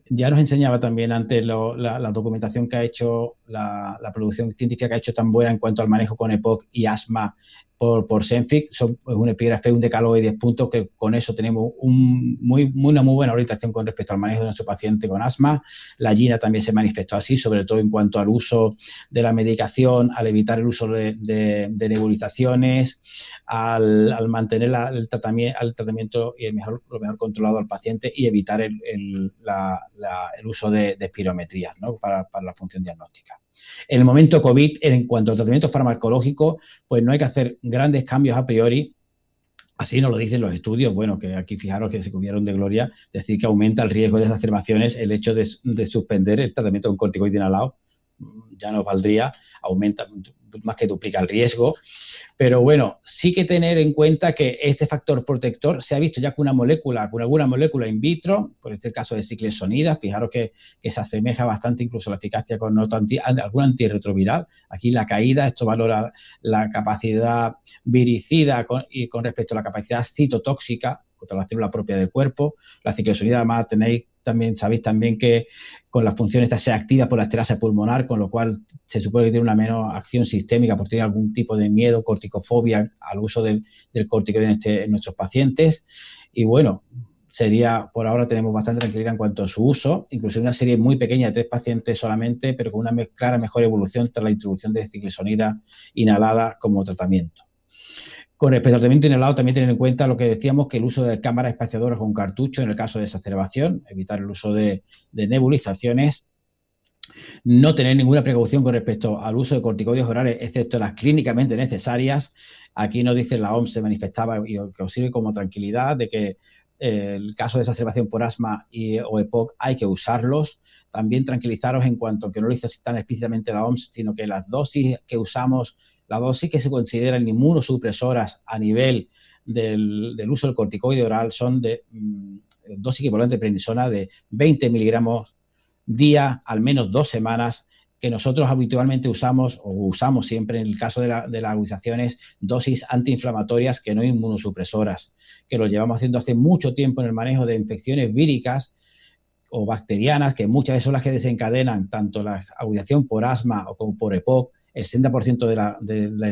Ya nos enseñaba también antes la documentación que ha hecho, la producción científica que ha hecho tan buena en cuanto al manejo con EPOC y asma por Senfic. Son un epígrafe, un decálogo y 10 puntos, que con eso tenemos una muy buena orientación con respecto al manejo de nuestro paciente con asma. La GINA también se manifestó así, sobre todo en cuanto al uso de la medicación, al evitar el uso de nebulizaciones, al mantener el tratamiento y lo mejor controlado al paciente, y evitar el uso de espirometrías, ¿no? para la función diagnóstica. En el momento COVID, en cuanto al tratamiento farmacológico, pues no hay que hacer grandes cambios a priori. Así nos lo dicen los estudios, que aquí fijaros que se cubrieron de gloria, decir que aumenta el riesgo de exacerbaciones el hecho de suspender el tratamiento con corticoide inhalado. Ya nos valdría, aumenta más que duplica el riesgo. Pero sí que tener en cuenta que este factor protector se ha visto ya con alguna molécula in vitro, por este caso de ciclesonida. Fijaros que se asemeja bastante incluso a la eficacia con algún antirretroviral. Aquí la caída, esto valora la capacidad viricida con respecto a la capacidad citotóxica contra la célula propia del cuerpo. La ciclesonida, además, sabéis también que con la función esta se activa por la esterasa pulmonar, con lo cual se supone que tiene una menor acción sistémica por tener algún tipo de miedo, corticofobia al uso del corticoide en nuestros pacientes. Y por ahora tenemos bastante tranquilidad en cuanto a su uso, incluso una serie muy pequeña de 3 pacientes solamente, pero con una clara mejor evolución tras la introducción de ciclesonida inhalada como tratamiento. Con respecto al tratamiento inhalado, también tener en cuenta lo que decíamos, que el uso de cámaras espaciadoras con cartucho en el caso de exacerbación, evitar el uso de nebulizaciones, no tener ninguna precaución con respecto al uso de corticoides orales, excepto las clínicamente necesarias. Aquí nos dice la OMS, se manifestaba, y que os sirve como tranquilidad, de que el caso de exacerbación por asma o EPOC hay que usarlos. También tranquilizaros en cuanto a que no lo dice tan explícitamente la OMS, sino que las dosis que usamos, la dosis que se consideran inmunosupresoras a nivel del uso del corticoide oral son de dosis equivalente de prednisona de 20 miligramos día, al menos 2 semanas, que nosotros habitualmente usamos siempre en el caso de las agudizaciones, dosis antiinflamatorias que no inmunosupresoras, que lo llevamos haciendo hace mucho tiempo en el manejo de infecciones víricas o bacterianas, que muchas veces son las que desencadenan tanto la agudización por asma o como por EPOC. El 60% de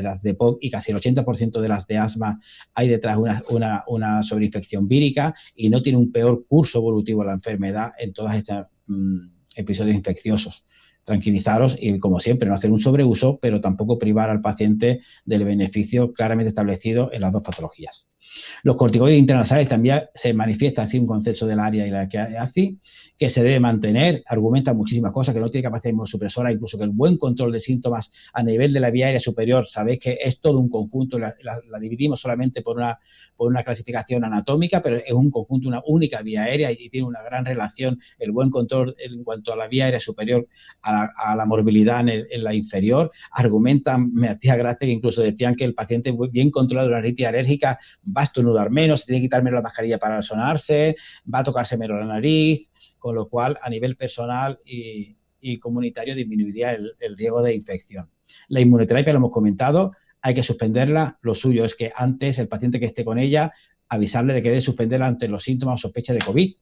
las de EPOC y casi el 80% de las de asma hay detrás una sobreinfección vírica, y no tiene un peor curso evolutivo la enfermedad en todas estas episodios infecciosos. Tranquilizaros y, como siempre, no hacer un sobreuso, pero tampoco privar al paciente del beneficio claramente establecido en las 2 patologías. Los corticoides intranasales también se manifiesta así un consenso del área y la que hace, que se debe mantener, argumenta muchísimas cosas, que no tiene capacidad inmunosupresora, incluso que el buen control de síntomas a nivel de la vía aérea superior, sabéis que es todo un conjunto, la dividimos solamente por una clasificación anatómica, pero es un conjunto, una única vía aérea, y tiene una gran relación el buen control en cuanto a la vía aérea superior a la morbilidad en la inferior. Argumentan, me hacía gracia que incluso decían que el paciente bien controlado de una rinitis alérgica va a estornudar menos, tiene que quitar menos la mascarilla para sonarse, va a tocarse menos la nariz, con lo cual a nivel personal y comunitario disminuiría el riesgo de infección. La inmunoterapia, lo hemos comentado, hay que suspenderla. Lo suyo es que antes el paciente que esté con ella, avisarle de que debe suspenderla ante los síntomas o sospecha de COVID.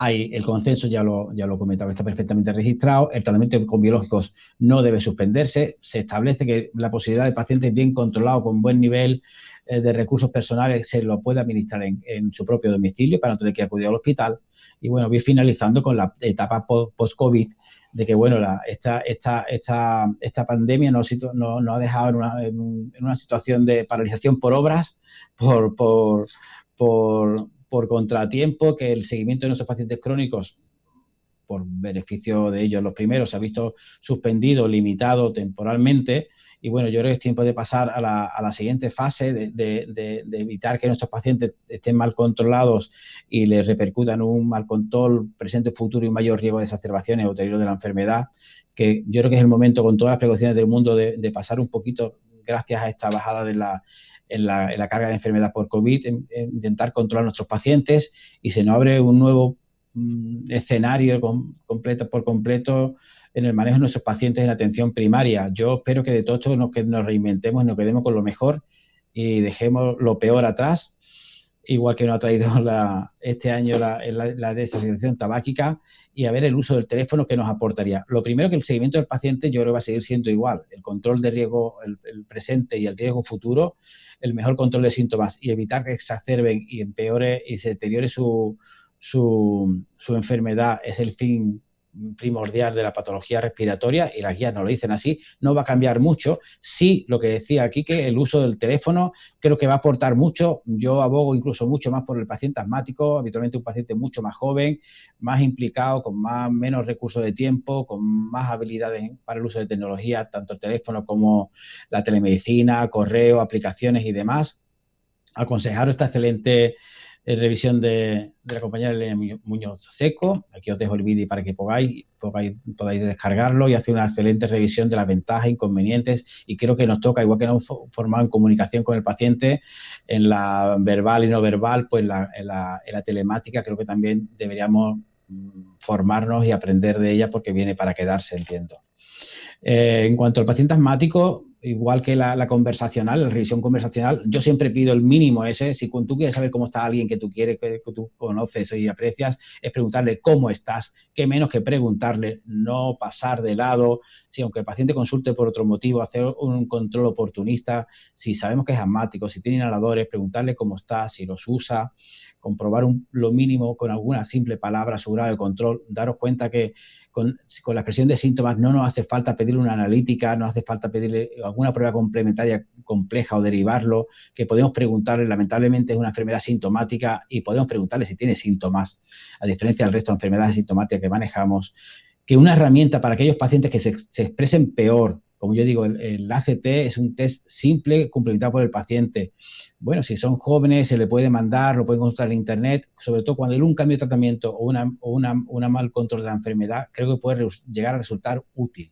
El consenso, ya lo he comentado, está perfectamente registrado. El tratamiento con biológicos no debe suspenderse. Se establece que la posibilidad de pacientes bien controlados, con buen nivel de recursos personales, se lo puede administrar en su propio domicilio para no tener que acudir al hospital. Y bueno, voy finalizando con la etapa post-COVID, de que bueno, esta pandemia nos ha dejado en una situación de paralización por obras, por contratiempo, que el seguimiento de nuestros pacientes crónicos, por beneficio de ellos los primeros, se ha visto suspendido, limitado temporalmente. Y bueno, yo creo que es tiempo de pasar a la siguiente fase, de evitar que nuestros pacientes estén mal controlados y les repercutan un mal control presente, futuro y un mayor riesgo de exacerbaciones o deterioro de la enfermedad, que yo creo que es el momento, con todas las precauciones del mundo, de pasar un poquito, gracias a esta bajada en la carga de enfermedad por COVID, en intentar controlar a nuestros pacientes, y se nos abre un nuevo escenario completo en el manejo de nuestros pacientes en atención primaria. Yo espero que de todo esto que nos reinventemos, nos quedemos con lo mejor y dejemos lo peor atrás, igual que nos ha traído este año la desasociación tabáquica, y a ver el uso del teléfono que nos aportaría. Lo primero, que el seguimiento del paciente yo creo va a seguir siendo igual. El control de riesgo, el presente y el riesgo futuro, el mejor control de síntomas y evitar que exacerben y empeore y se deteriore su enfermedad es el fin primordial de la patología respiratoria, y las guías nos lo dicen así. No va a cambiar mucho. Sí, lo que decía aquí, que el uso del teléfono creo que va a aportar mucho. Yo abogo incluso mucho más por el paciente asmático, habitualmente un paciente mucho más joven, más implicado, con menos recursos de tiempo, con más habilidades para el uso de tecnología, tanto el teléfono como la telemedicina, correo, aplicaciones y demás. Aconsejaros esta excelente revisión de la compañera Elena Muñoz Seco. Aquí os dejo el vídeo para que podáis descargarlo y hacer una excelente revisión de las ventajas, inconvenientes, y creo que nos toca, igual que nos hemos formado en comunicación con el paciente, en la verbal y no verbal, pues en la telemática creo que también deberíamos formarnos y aprender de ella, porque viene para quedarse, entiendo. En cuanto al paciente asmático, igual que la conversacional, la revisión conversacional, yo siempre pido el mínimo ese. Si tú quieres saber cómo está alguien que tú quieres, que tú conoces y aprecias, es preguntarle cómo estás, qué menos que preguntarle, no pasar de lado. Si aunque el paciente consulte por otro motivo, hacer un control oportunista, si sabemos que es asmático, si tiene inhaladores, preguntarle cómo está, si los usa, comprobar lo mínimo con alguna simple palabra, asegurado de control. Daros cuenta que con la expresión de síntomas no nos hace falta pedirle una analítica, no hace falta pedirle alguna prueba complementaria compleja o derivarlo, que podemos preguntarle. Lamentablemente es una enfermedad sintomática y podemos preguntarle si tiene síntomas, a diferencia del resto de enfermedades sintomáticas que manejamos, que una herramienta para aquellos pacientes que se expresen peor. Como yo digo, el ACT es un test simple, complementado por el paciente. Bueno, si son jóvenes, se le puede mandar, lo pueden consultar en internet, sobre todo cuando hay un cambio de tratamiento o una mal control de la enfermedad, creo que puede llegar a resultar útil.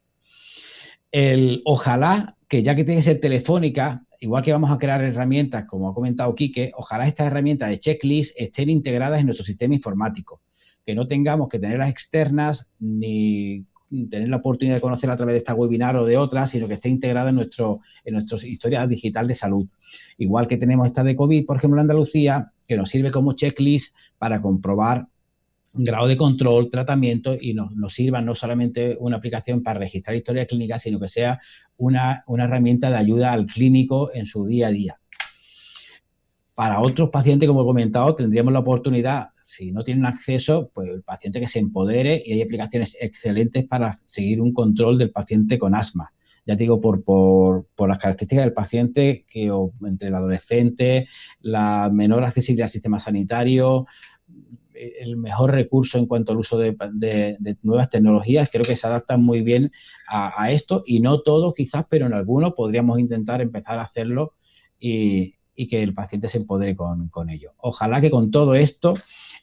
Ojalá que, ya que tiene que ser telefónica, igual que vamos a crear herramientas, como ha comentado Quique, ojalá estas herramientas de checklist estén integradas en nuestro sistema informático, que no tengamos que tenerlas externas ni tener la oportunidad de conocerla a través de esta webinar o de otras, sino que esté integrada en nuestra historia digital de salud. Igual que tenemos esta de COVID, por ejemplo, en Andalucía, que nos sirve como checklist para comprobar grado de control, tratamiento, y nos sirva no solamente una aplicación para registrar historia clínica, sino que sea una herramienta de ayuda al clínico en su día a día. Para otros pacientes, como he comentado, tendríamos la oportunidad, si no tienen acceso, pues el paciente que se empodere, y hay aplicaciones excelentes para seguir un control del paciente con asma. Ya te digo, por las características del paciente, que entre el adolescente, la menor accesibilidad al sistema sanitario, el mejor recurso en cuanto al uso de nuevas tecnologías, creo que se adaptan muy bien a esto, y no todos quizás, pero en algunos podríamos intentar empezar a hacerlo y que el paciente se empodere con ello. Ojalá que con todo esto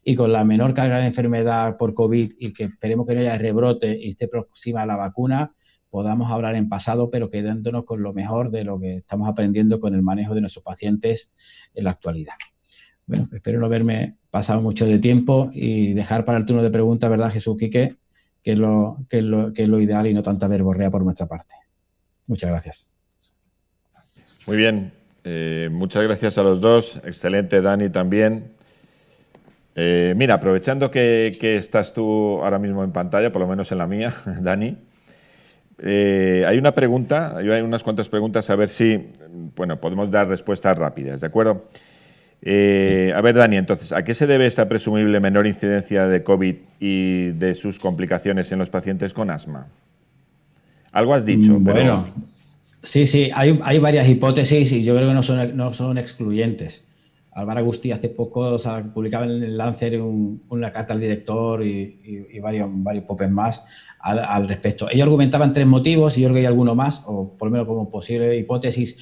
y con la menor carga de enfermedad por COVID, y que esperemos que no haya rebrote y esté próxima a la vacuna, podamos hablar en pasado, pero quedándonos con lo mejor de lo que estamos aprendiendo con el manejo de nuestros pacientes en la actualidad. Bueno, espero no haberme pasado mucho de tiempo y dejar para el turno de preguntas, ¿verdad, Jesús Quique? Que es lo ideal y no tanta verborrea por nuestra parte. Muchas gracias. Muy bien. Muchas gracias a los dos. Excelente, Dani, también. Mira, aprovechando que estás tú ahora mismo en pantalla, por lo menos en la mía, Dani, hay una pregunta, hay unas cuantas preguntas, a ver si, bueno, podemos dar respuestas rápidas, ¿de acuerdo? A ver, Dani, entonces, ¿a qué se debe esta presumible menor incidencia de COVID y de sus complicaciones en los pacientes con asma? Algo has dicho, pero... Bueno, sí, hay varias hipótesis y yo creo que no son excluyentes. Álvaro Agustí hace poco publicaba en el Lancet una carta al director y varios papers más al respecto. Ellos argumentaban 3 motivos y yo creo que hay alguno más, o por lo menos como posible hipótesis.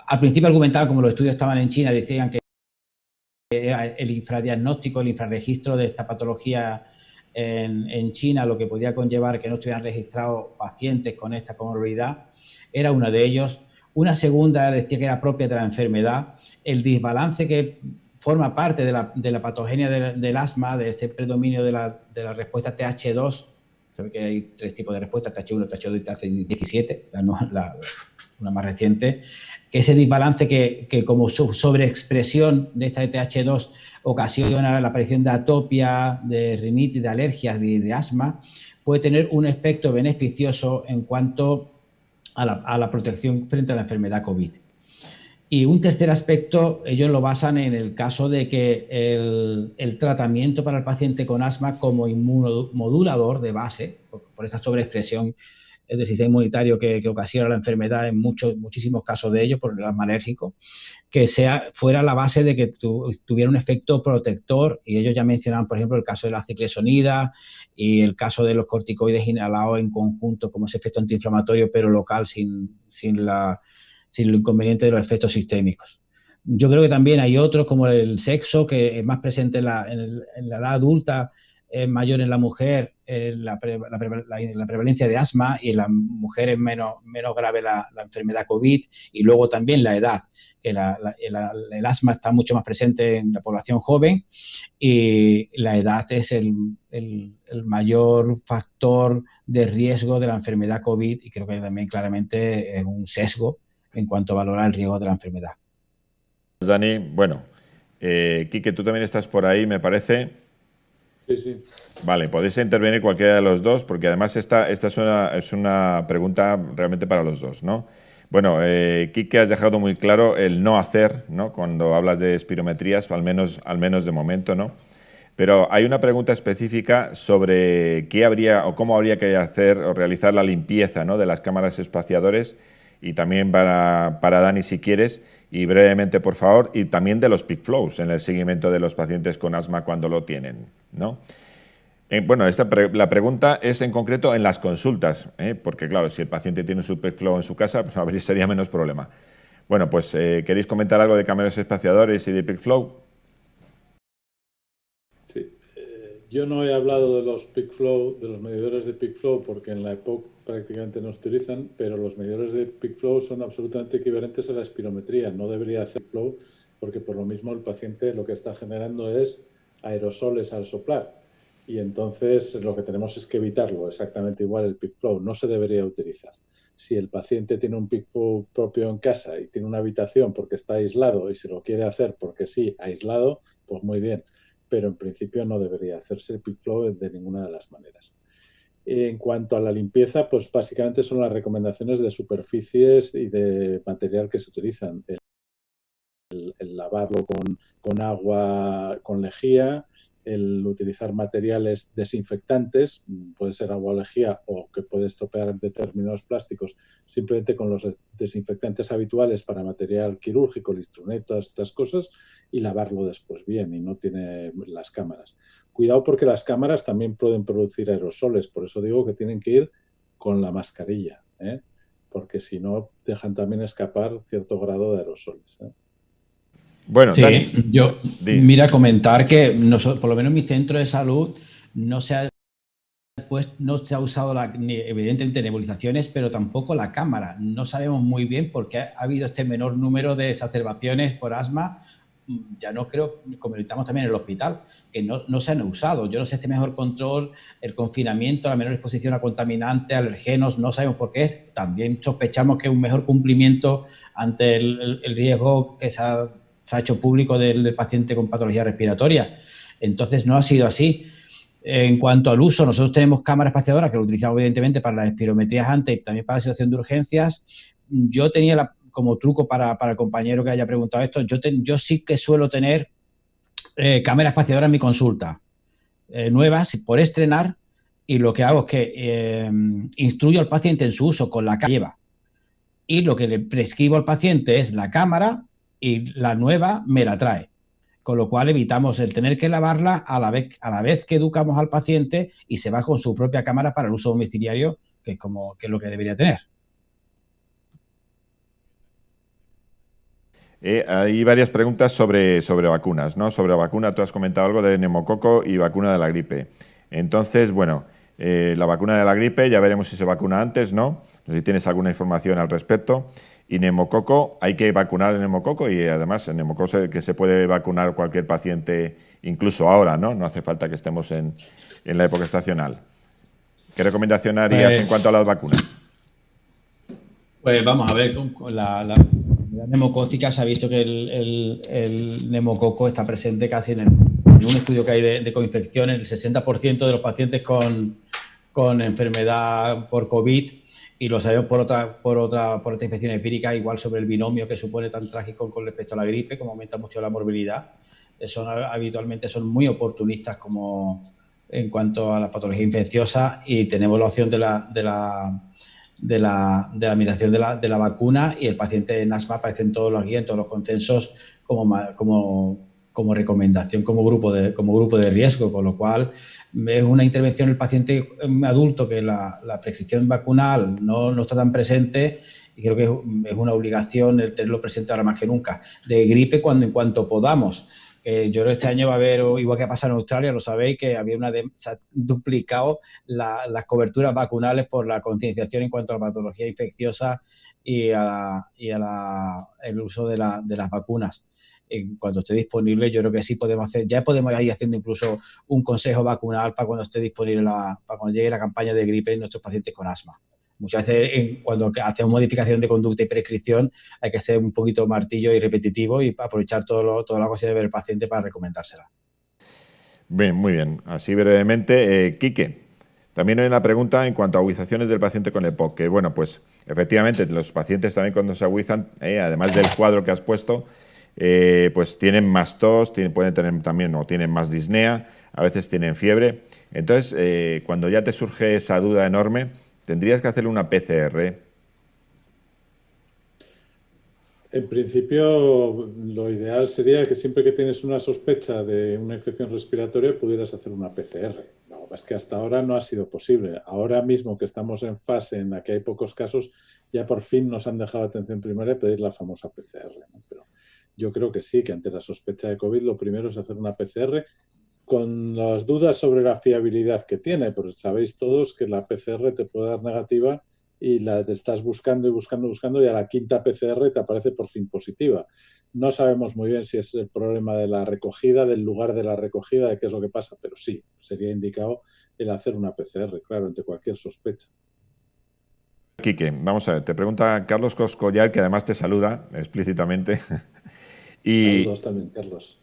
Al principio argumentaban, como los estudios estaban en China, decían que era el infradiagnóstico, el infrarregistro de esta patología en China, lo que podía conllevar que no estuvieran registrados pacientes con esta comorbilidad, era uno de ellos. Una segunda decía que era propia de la enfermedad, el desbalance que forma parte de la patogenia del asma, de ese predominio de la respuesta TH2. Sabe que hay 3 tipos de respuestas, TH1, TH2 y TH17, una más reciente, que ese desbalance que como sobreexpresión de esta TH2 ocasiona la aparición de atopia, de rinitis, de alergias, de asma, puede tener un efecto beneficioso en cuanto a la protección frente a la enfermedad COVID. Y un tercer aspecto, ellos lo basan en el caso de que el tratamiento para el paciente con asma como inmunomodulador de base, por esa sobreexpresión del sistema inmunitario que ocasiona la enfermedad en muchísimos casos de ellos por el asma alérgico, que fuera la base de que tuviera un efecto protector. Y ellos ya mencionaban, por ejemplo, el caso de la ciclesonida y el caso de los corticoides inhalados en conjunto como ese efecto antiinflamatorio, pero local, sin el inconveniente de los efectos sistémicos. Yo creo que también hay otros, como el sexo, que es más presente en la edad adulta, es mayor en la mujer, la prevalencia de asma, y en las mujeres menos grave la enfermedad COVID, y luego también la edad, que el asma está mucho más presente en la población joven, y la edad es el mayor factor de riesgo de la enfermedad COVID, y creo que también claramente es un sesgo en cuanto a valorar el riesgo de la enfermedad. Dani, bueno, Quique, tú también estás por ahí, me parece. Sí. Vale, podéis intervenir cualquiera de los dos, porque además esta es una pregunta realmente para los dos, ¿no? Bueno, Quique, has dejado muy claro el no hacer, ¿no? Cuando hablas de espirometrías, al menos de momento, ¿no? Pero hay una pregunta específica sobre qué habría o cómo habría que hacer o realizar la limpieza, ¿no?, de las cámaras espaciadores, y también para Dani, si quieres, y brevemente, por favor, y también de los peak flows en el seguimiento de los pacientes con asma cuando lo tienen, ¿no? Bueno, la pregunta es en concreto en las consultas, porque claro, si el paciente tiene su peak flow en su casa, pues a ver, sería menos problema. Bueno, pues ¿queréis comentar algo de cámaras espaciadores y de peak flow? Sí. Yo no he hablado de los peak flow, de los medidores de peak flow, porque en la EPOC prácticamente no se utilizan, pero los medidores de peak flow son absolutamente equivalentes a la espirometría. No debería hacer peak flow porque por lo mismo el paciente lo que está generando es aerosoles al soplar. Y entonces lo que tenemos es que evitarlo, exactamente igual el peak flow. No se debería utilizar. Si el paciente tiene un peak flow propio en casa y tiene una habitación porque está aislado y se lo quiere hacer porque sí, aislado, pues muy bien. Pero en principio no debería hacerse el peak flow de ninguna de las maneras. En cuanto a la limpieza, pues básicamente son las recomendaciones de superficies y de material que se utilizan. El lavarlo con agua, con lejía, el utilizar materiales desinfectantes, puede ser agua o lejía o que puede estropear determinados plásticos, simplemente con los desinfectantes habituales para material quirúrgico, listrunet, todas estas cosas, y lavarlo después bien, y no tiene las cámaras. Cuidado porque las cámaras también pueden producir aerosoles, por eso digo que tienen que ir con la mascarilla, porque si no dejan también escapar cierto grado de aerosoles. Bueno, Sí, Dani, mira, comentar que por lo menos en mi centro de salud no se ha no se ha usado evidentemente nebulizaciones, pero tampoco la cámara. No sabemos muy bien por qué ha habido este menor número de exacerbaciones por asma. Ya no creo, comentamos también en el hospital, que no se han usado. Yo no sé este mejor control, el confinamiento, la menor exposición a contaminantes, alergenos, no sabemos por qué es. También sospechamos que un mejor cumplimiento ante el riesgo que se ha hecho público del paciente con patología respiratoria. Entonces no ha sido así. En cuanto al uso, nosotros tenemos cámaras espaciadoras que lo utilizamos evidentemente para las espirometrías antes y también para la situación de urgencias. Yo tenía como truco para el compañero que haya preguntado esto, yo sí que suelo tener cámara espaciadora en mi consulta, nuevas por estrenar, y lo que hago es que instruyo al paciente en su uso con la que lleva, y lo que le prescribo al paciente es la cámara y la nueva me la trae. Con lo cual evitamos el tener que lavarla a la vez que educamos al paciente y se va con su propia cámara para el uso domiciliario, que es lo que debería tener. Hay varias preguntas sobre vacunas, ¿no? Sobre vacuna, tú has comentado algo de neumococo y vacuna de la gripe. Entonces, bueno, la vacuna de la gripe, ya veremos si se vacuna antes, ¿no? No sé si tienes alguna información al respecto. Y neumococo, hay que vacunar el neumococo y además el neumococo que se puede vacunar cualquier paciente, incluso ahora, ¿no? No hace falta que estemos en la época estacional. ¿Qué recomendación harías en cuanto a las vacunas? Pues vamos a ver, con la neumocócica se ha visto que el neumococo está presente casi en un estudio que hay de coinfección en el 60% de los pacientes con enfermedad por COVID, y lo sabemos por otra infección empírica, igual sobre el binomio que supone tan trágico con respecto a la gripe, como aumenta mucho la morbilidad. Habitualmente son muy oportunistas como en cuanto a la patología infecciosa, y tenemos la opción de la administración de la vacuna, y el paciente en asma aparece en todos los guías, en todos los consensos como recomendación, como grupo de riesgo, con lo cual es una intervención el paciente adulto que la prescripción vacunal no está tan presente, y creo que es una obligación el tenerlo presente ahora más que nunca. De gripe, en cuanto podamos. Yo creo que este año va a haber, igual que ha pasado en Australia, lo sabéis, que se ha duplicado las coberturas vacunales por la concienciación en cuanto a la patología infecciosa y el uso de las vacunas. En cuanto esté disponible, yo creo que sí podemos hacer, ya podemos ir haciendo incluso un consejo vacunal para cuando esté disponible, para cuando llegue la campaña de gripe en nuestros pacientes con asma. Muchas veces cuando hacemos modificación de conducta y prescripción hay que ser un poquito martillo y repetitivo y aprovechar toda la cosa de ver el paciente para recomendársela. Bien, muy bien. Así brevemente, Quique, también hay una pregunta en cuanto a agudizaciones del paciente con EPOC, que bueno, pues efectivamente los pacientes también cuando se agudizan, además del cuadro que has puesto, pues tienen más tos, pueden tener también o tienen más disnea, a veces tienen fiebre. Entonces, cuando ya te surge esa duda enorme, tendrías que hacerle una PCR. En principio, lo ideal sería que siempre que tienes una sospecha de una infección respiratoria pudieras hacer una PCR. No, es que hasta ahora no ha sido posible. Ahora mismo que estamos en fase en la que hay pocos casos, ya por fin nos han dejado atención primaria pedir la famosa PCR, ¿no? Pero yo creo que sí, que ante la sospecha de COVID lo primero es hacer una PCR con las dudas sobre la fiabilidad que tiene, porque sabéis todos que la PCR te puede dar negativa y te estás buscando y buscando y a la quinta PCR te aparece por fin positiva. No sabemos muy bien si es el problema de la recogida, del lugar de la recogida, de qué es lo que pasa, pero sí, sería indicado el hacer una PCR, claro, ante cualquier sospecha. Quique, vamos a ver, te pregunta Carlos Coscollar, que además te saluda explícitamente. Saludos también, Carlos.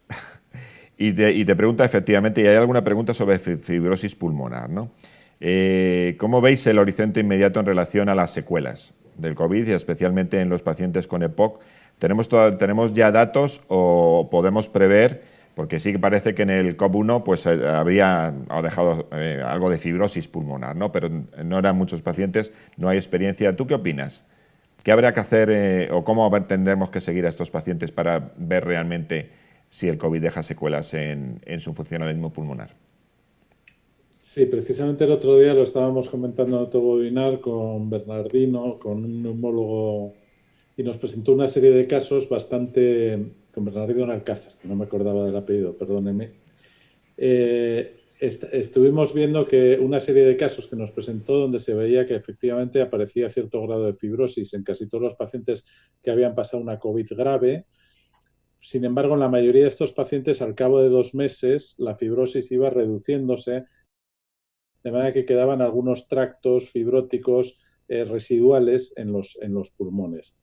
Y te pregunta efectivamente, y hay alguna pregunta sobre fibrosis pulmonar, ¿no? ¿Cómo veis el horizonte inmediato en relación a las secuelas del COVID y especialmente en los pacientes con EPOC? ¿Tenemos ya datos o podemos prever? Porque sí que parece que en el COP1 pues, había dejado algo de fibrosis pulmonar, ¿no? Pero no eran muchos pacientes, no hay experiencia. ¿Tú qué opinas? ¿Qué habrá que hacer o cómo tendremos que seguir a estos pacientes para ver realmente si el COVID deja secuelas en su funcionalismo pulmonar? Sí, precisamente el otro día lo estábamos comentando en otro webinar con Bernardino, con un neumólogo, y nos presentó una serie de casos con Bernardino Alcázar, que no me acordaba del apellido, perdóneme. estuvimos viendo que una serie de casos que nos presentó donde se veía que efectivamente aparecía cierto grado de fibrosis en casi todos los pacientes que habían pasado una COVID grave. Sin embargo, en la mayoría de estos pacientes, al cabo de 2 meses, la fibrosis iba reduciéndose, de manera que quedaban algunos tractos fibróticos residuales en los pulmones.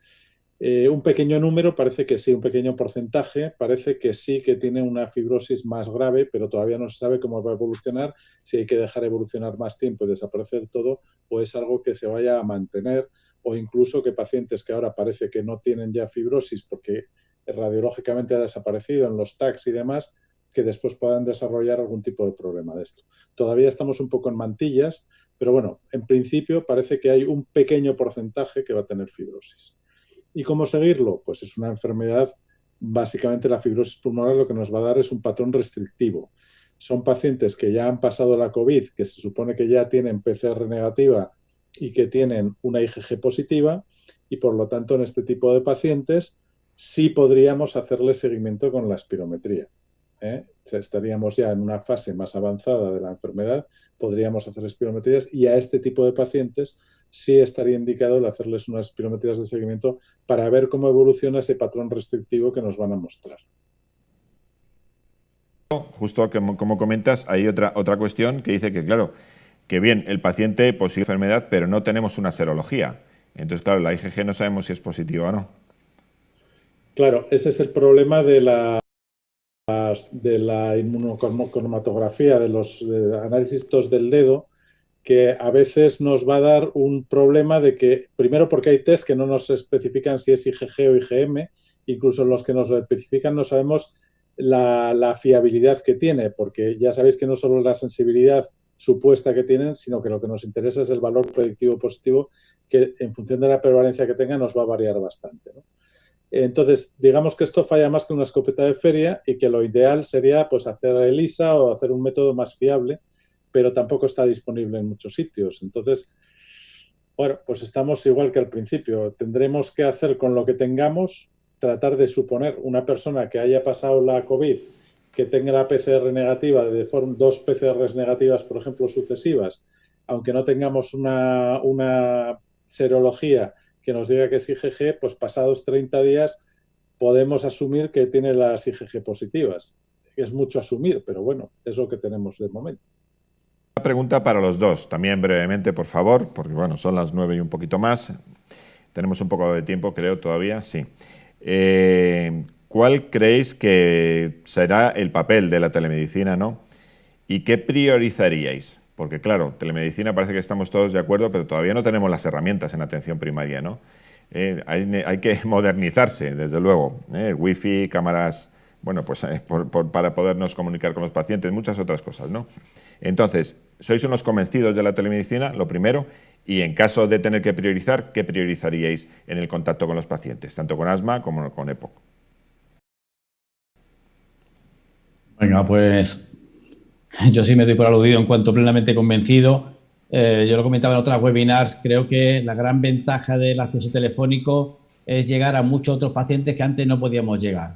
Un pequeño número parece que sí, un pequeño porcentaje parece que sí que tiene una fibrosis más grave, pero todavía no se sabe cómo va a evolucionar, si hay que dejar evolucionar más tiempo y desaparecer todo, o es algo que se vaya a mantener, o incluso que pacientes que ahora parece que no tienen ya fibrosis porque radiológicamente ha desaparecido en los TACs y demás, que después puedan desarrollar algún tipo de problema de esto. Todavía estamos un poco en mantillas, pero bueno, en principio parece que hay un pequeño porcentaje que va a tener fibrosis. ¿Y cómo seguirlo? Pues es una enfermedad, básicamente la fibrosis pulmonar lo que nos va a dar es un patrón restrictivo. Son pacientes que ya han pasado la COVID, que se supone que ya tienen PCR negativa y que tienen una IgG positiva, y por lo tanto en este tipo de pacientes sí podríamos hacerle seguimiento con la espirometría. Estaríamos ya en una fase más avanzada de la enfermedad, podríamos hacer espirometrías y a este tipo de pacientes sí estaría indicado el hacerles unas espirometrías de seguimiento para ver cómo evoluciona ese patrón restrictivo que nos van a mostrar. Justo como comentas, hay otra cuestión que dice que, claro, que bien, el paciente posible enfermedad, pero no tenemos una serología. Entonces, claro, la IgG no sabemos si es positiva o no. Claro, ese es el problema de la inmunocromatografía, de los análisis del dedo, que a veces nos va a dar un problema de que, primero porque hay test que no nos especifican si es IgG o IgM, incluso los que nos lo especifican no sabemos la fiabilidad que tiene, porque ya sabéis que no solo la sensibilidad supuesta que tienen, sino que lo que nos interesa es el valor predictivo positivo, que en función de la prevalencia que tenga nos va a variar bastante, ¿no? Entonces, digamos que esto falla más que una escopeta de feria y que lo ideal sería pues hacer ELISA o hacer un método más fiable, pero tampoco está disponible en muchos sitios. Entonces, bueno, pues estamos igual que al principio. Tendremos que hacer con lo que tengamos, tratar de suponer una persona que haya pasado la COVID, que tenga la PCR negativa, de 2 PCRs negativas, por ejemplo, sucesivas, aunque no tengamos una serología que nos diga que es IgG, pues pasados 30 días podemos asumir que tiene las IgG positivas. Es mucho asumir, pero bueno, es lo que tenemos de momento. Una pregunta para los dos, también brevemente, por favor, porque bueno, son las 9 y un poquito más. Tenemos un poco de tiempo, creo, todavía, sí. ¿Cuál creéis que será el papel de la telemedicina, ¿no? ¿Y qué priorizaríais? Porque claro, telemedicina parece que estamos todos de acuerdo, pero todavía no tenemos las herramientas en atención primaria, ¿no? Hay que modernizarse, desde luego. Wi-Fi, cámaras, bueno, pues para podernos comunicar con los pacientes, muchas otras cosas, ¿no? Entonces, ¿sois unos convencidos de la telemedicina? Lo primero. Y en caso de tener que priorizar, ¿qué priorizaríais en el contacto con los pacientes, tanto con asma como con EPOC? Venga, pues yo sí me doy por aludido en cuanto plenamente convencido. Yo lo comentaba en otras webinars, creo que la gran ventaja del acceso telefónico es llegar a muchos otros pacientes que antes no podíamos llegar.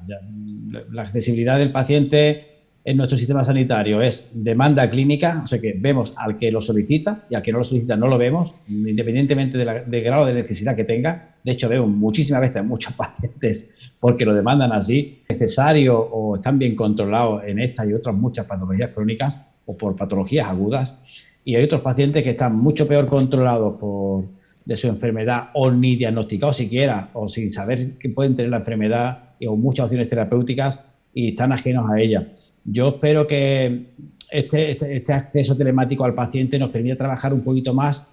La accesibilidad del paciente en nuestro sistema sanitario es demanda clínica, o sea que vemos al que lo solicita y al que no lo solicita no lo vemos, independientemente del grado de necesidad que tenga. De hecho, vemos muchísimas veces a muchos pacientes porque lo demandan así, necesario o están bien controlados en esta y otras muchas patologías crónicas o por patologías agudas. Y hay otros pacientes que están mucho peor controlados de su enfermedad o ni diagnosticados siquiera o sin saber que pueden tener la enfermedad o muchas opciones terapéuticas y están ajenos a ella. Yo espero que este acceso telemático al paciente nos permita trabajar un poquito más,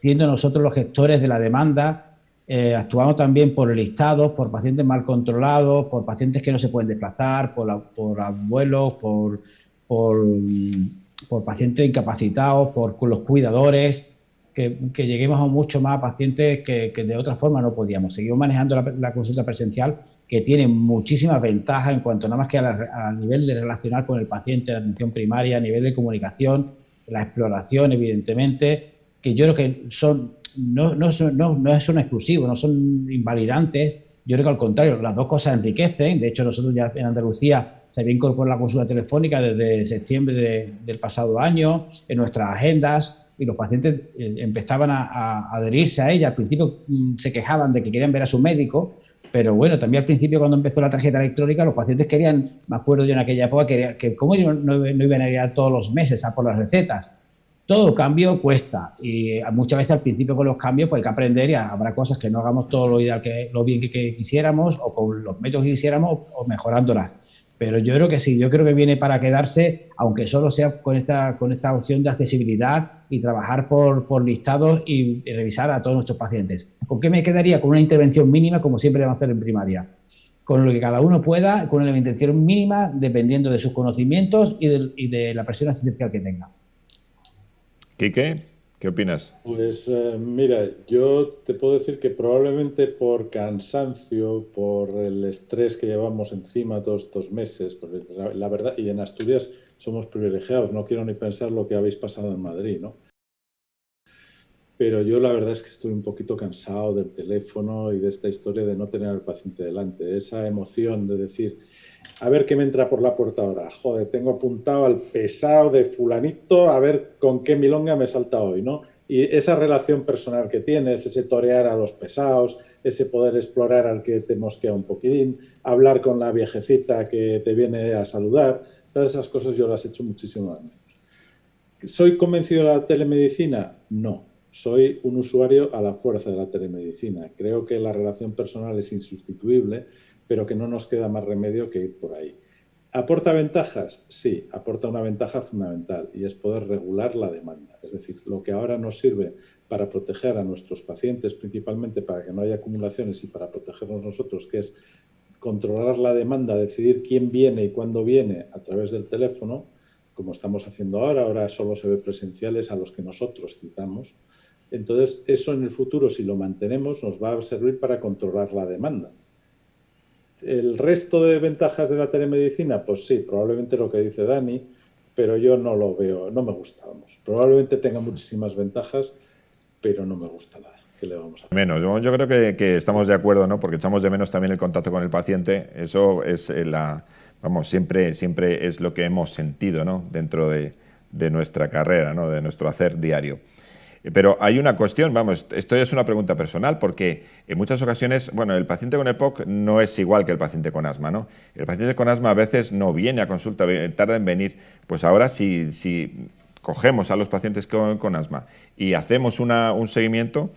siendo nosotros los gestores de la demanda, actuando también por listados, por pacientes mal controlados, por pacientes que no se pueden desplazar, por abuelos, por pacientes incapacitados, por los cuidadores, que lleguemos a mucho más pacientes que de otra forma no podíamos. Seguimos manejando la consulta presencial, que tiene muchísimas ventajas en cuanto nada más que a nivel de relacionar con el paciente, la atención primaria, a nivel de comunicación, la exploración, evidentemente, que yo creo que no son exclusivos, no son invalidantes. Yo creo que al contrario, las dos cosas enriquecen. De hecho, nosotros ya en Andalucía se había incorporado la consulta telefónica desde septiembre del pasado año en nuestras agendas y los pacientes empezaban a adherirse a ella. Al principio se quejaban de que querían ver a su médico, pero bueno, también al principio cuando empezó la tarjeta electrónica los pacientes querían, me acuerdo yo en aquella época, que cómo no iban a ir todos los meses a por las recetas. Todo cambio cuesta y muchas veces al principio con los cambios pues hay que aprender y habrá cosas que no hagamos todo lo ideal, lo bien que quisiéramos o con los métodos que quisiéramos o mejorándolas. Pero yo creo que sí, yo creo que viene para quedarse, aunque solo sea con esta opción de accesibilidad y trabajar por listados y revisar a todos nuestros pacientes. ¿Con qué me quedaría? Con una intervención mínima, como siempre vamos a hacer en primaria. Con lo que cada uno pueda, con una intervención mínima, dependiendo de sus conocimientos y de la presión asistencial que tenga. Quique, ¿qué opinas? Pues mira, yo te puedo decir que probablemente por cansancio, por el estrés que llevamos encima todos estos meses, porque la verdad, y en Asturias somos privilegiados, no quiero ni pensar lo que habéis pasado en Madrid, ¿no? Pero yo la verdad es que estoy un poquito cansado del teléfono y de esta historia de no tener al paciente delante, esa emoción de decir, a ver qué me entra por la puerta ahora, joder, tengo apuntado al pesado de fulanito, a ver con qué milonga me salta hoy, ¿no? Y esa relación personal que tienes, ese torear a los pesados, ese poder explorar al que te mosquea un poquitín, hablar con la viejecita que te viene a saludar, todas esas cosas yo las he hecho muchísimo años. ¿Soy convencido de la telemedicina? No. Soy un usuario a la fuerza de la telemedicina. Creo que la relación personal es insustituible, pero que no nos queda más remedio que ir por ahí. ¿Aporta ventajas? Sí, aporta una ventaja fundamental y es poder regular la demanda. Es decir, lo que ahora nos sirve para proteger a nuestros pacientes, principalmente para que no haya acumulaciones y para protegernos nosotros, que es controlar la demanda, decidir quién viene y cuándo viene a través del teléfono, como estamos haciendo ahora solo se ve presenciales a los que nosotros citamos. Entonces, eso en el futuro, si lo mantenemos, nos va a servir para controlar la demanda. ¿El resto de ventajas de la telemedicina? Pues sí, probablemente lo que dice Dani, pero yo no lo veo, no me gusta, vamos. Probablemente tenga muchísimas ventajas, pero no me gusta nada. ¿Qué le vamos a hacer? Menos, yo creo que estamos de acuerdo, ¿no? Porque echamos de menos también el contacto con el paciente. Eso es siempre es lo que hemos sentido, ¿no? Dentro de nuestra carrera, ¿no? De nuestro hacer diario. Pero hay una cuestión, esto es una pregunta personal, porque en muchas ocasiones, el paciente con EPOC no es igual que el paciente con asma, ¿no? El paciente con asma a veces no viene a consulta, tarda en venir. Pues ahora si cogemos a los pacientes con asma y hacemos un seguimiento,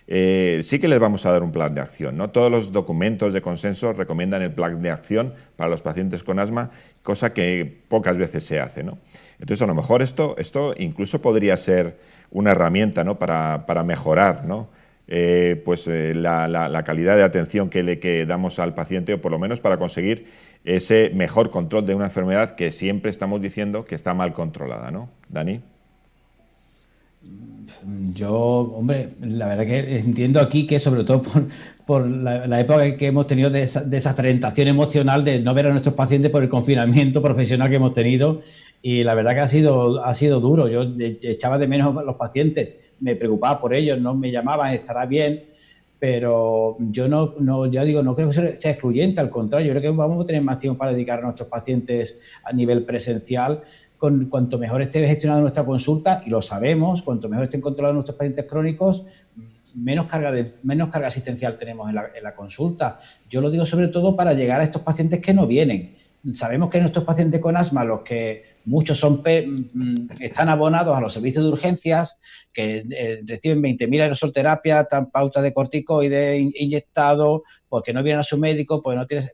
sí que les vamos a dar un plan de acción, ¿no? Todos los documentos de consenso recomiendan el plan de acción para los pacientes con asma, cosa que pocas veces se hace, ¿no? Entonces, a lo mejor esto incluso podría ser una herramienta, ¿no? para mejorar, ¿no? La calidad de atención que damos al paciente, o por lo menos para conseguir ese mejor control de una enfermedad que siempre estamos diciendo que está mal controlada, ¿no? Dani. Yo, hombre, la verdad que entiendo aquí que sobre todo por la época que hemos tenido de esa fragmentación emocional de no ver a nuestros pacientes por el confinamiento profesional que hemos tenido, y la verdad que ha sido duro. Yo echaba de menos a los pacientes, me preocupaba por ellos, no me llamaban, estará bien, pero yo no creo que sea excluyente, al contrario, yo creo que vamos a tener más tiempo para dedicar a nuestros pacientes a nivel presencial. Cuanto mejor esté gestionada nuestra consulta, y lo sabemos, cuanto mejor estén controlados nuestros pacientes crónicos, menos carga asistencial tenemos en la consulta. Yo lo digo sobre todo para llegar a estos pacientes que no vienen. Sabemos que nuestros pacientes con asma, los que muchos están abonados a los servicios de urgencias, que reciben 20.000 aerosolterapia, pauta de corticoides inyectado, porque no vienen a su médico, porque no tienen,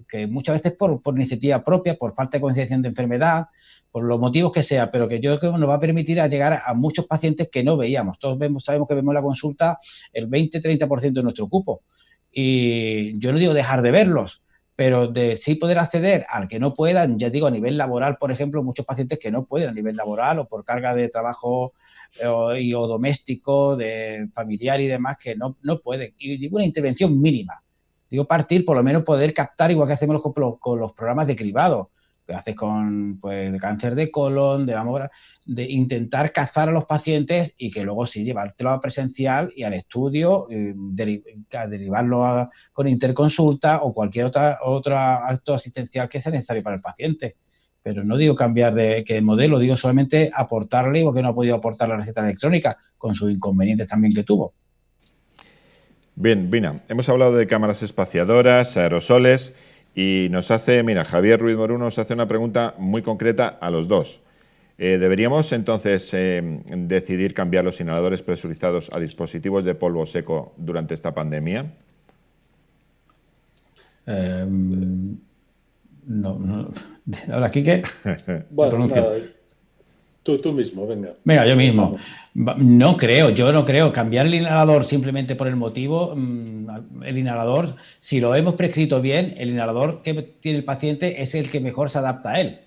que muchas veces por iniciativa propia, por falta de concienciación de enfermedad, por los motivos que sea, pero que yo creo que nos va a permitir llegar a muchos pacientes que no veíamos. Todos sabemos que vemos la consulta el 20-30% de nuestro cupo. Y yo no digo dejar de verlos, pero de sí poder acceder al que no puedan, ya digo, a nivel laboral, por ejemplo, muchos pacientes que no pueden a nivel laboral o por carga de trabajo o doméstico, de familiar y demás, que no pueden. Y digo una intervención mínima. Digo partir, por lo menos poder captar, igual que hacemos con los programas de cribado. que haces con pues, de cáncer de colon, de mamografía, de intentar cazar a los pacientes y que luego sí llevártelo a presencial y al estudio, derivarlo con interconsulta o cualquier otro acto asistencial que sea necesario para el paciente. Pero no digo cambiar de modelo, digo solamente aportarle, porque no ha podido aportar la receta electrónica, con sus inconvenientes también que tuvo. Bien, Vina, hemos hablado de cámaras espaciadoras, aerosoles, y nos hace, mira, Javier Ruiz Moruno nos hace una pregunta muy concreta a los dos. ¿Deberíamos entonces decidir cambiar los inhaladores presurizados a dispositivos de polvo seco durante esta pandemia? No. Ahora, Quique. Bueno, tú mismo, venga. Venga, yo mismo. No creo, yo no creo. Cambiar el inhalador simplemente por el motivo, el inhalador, si lo hemos prescrito bien, el inhalador que tiene el paciente es el que mejor se adapta a él.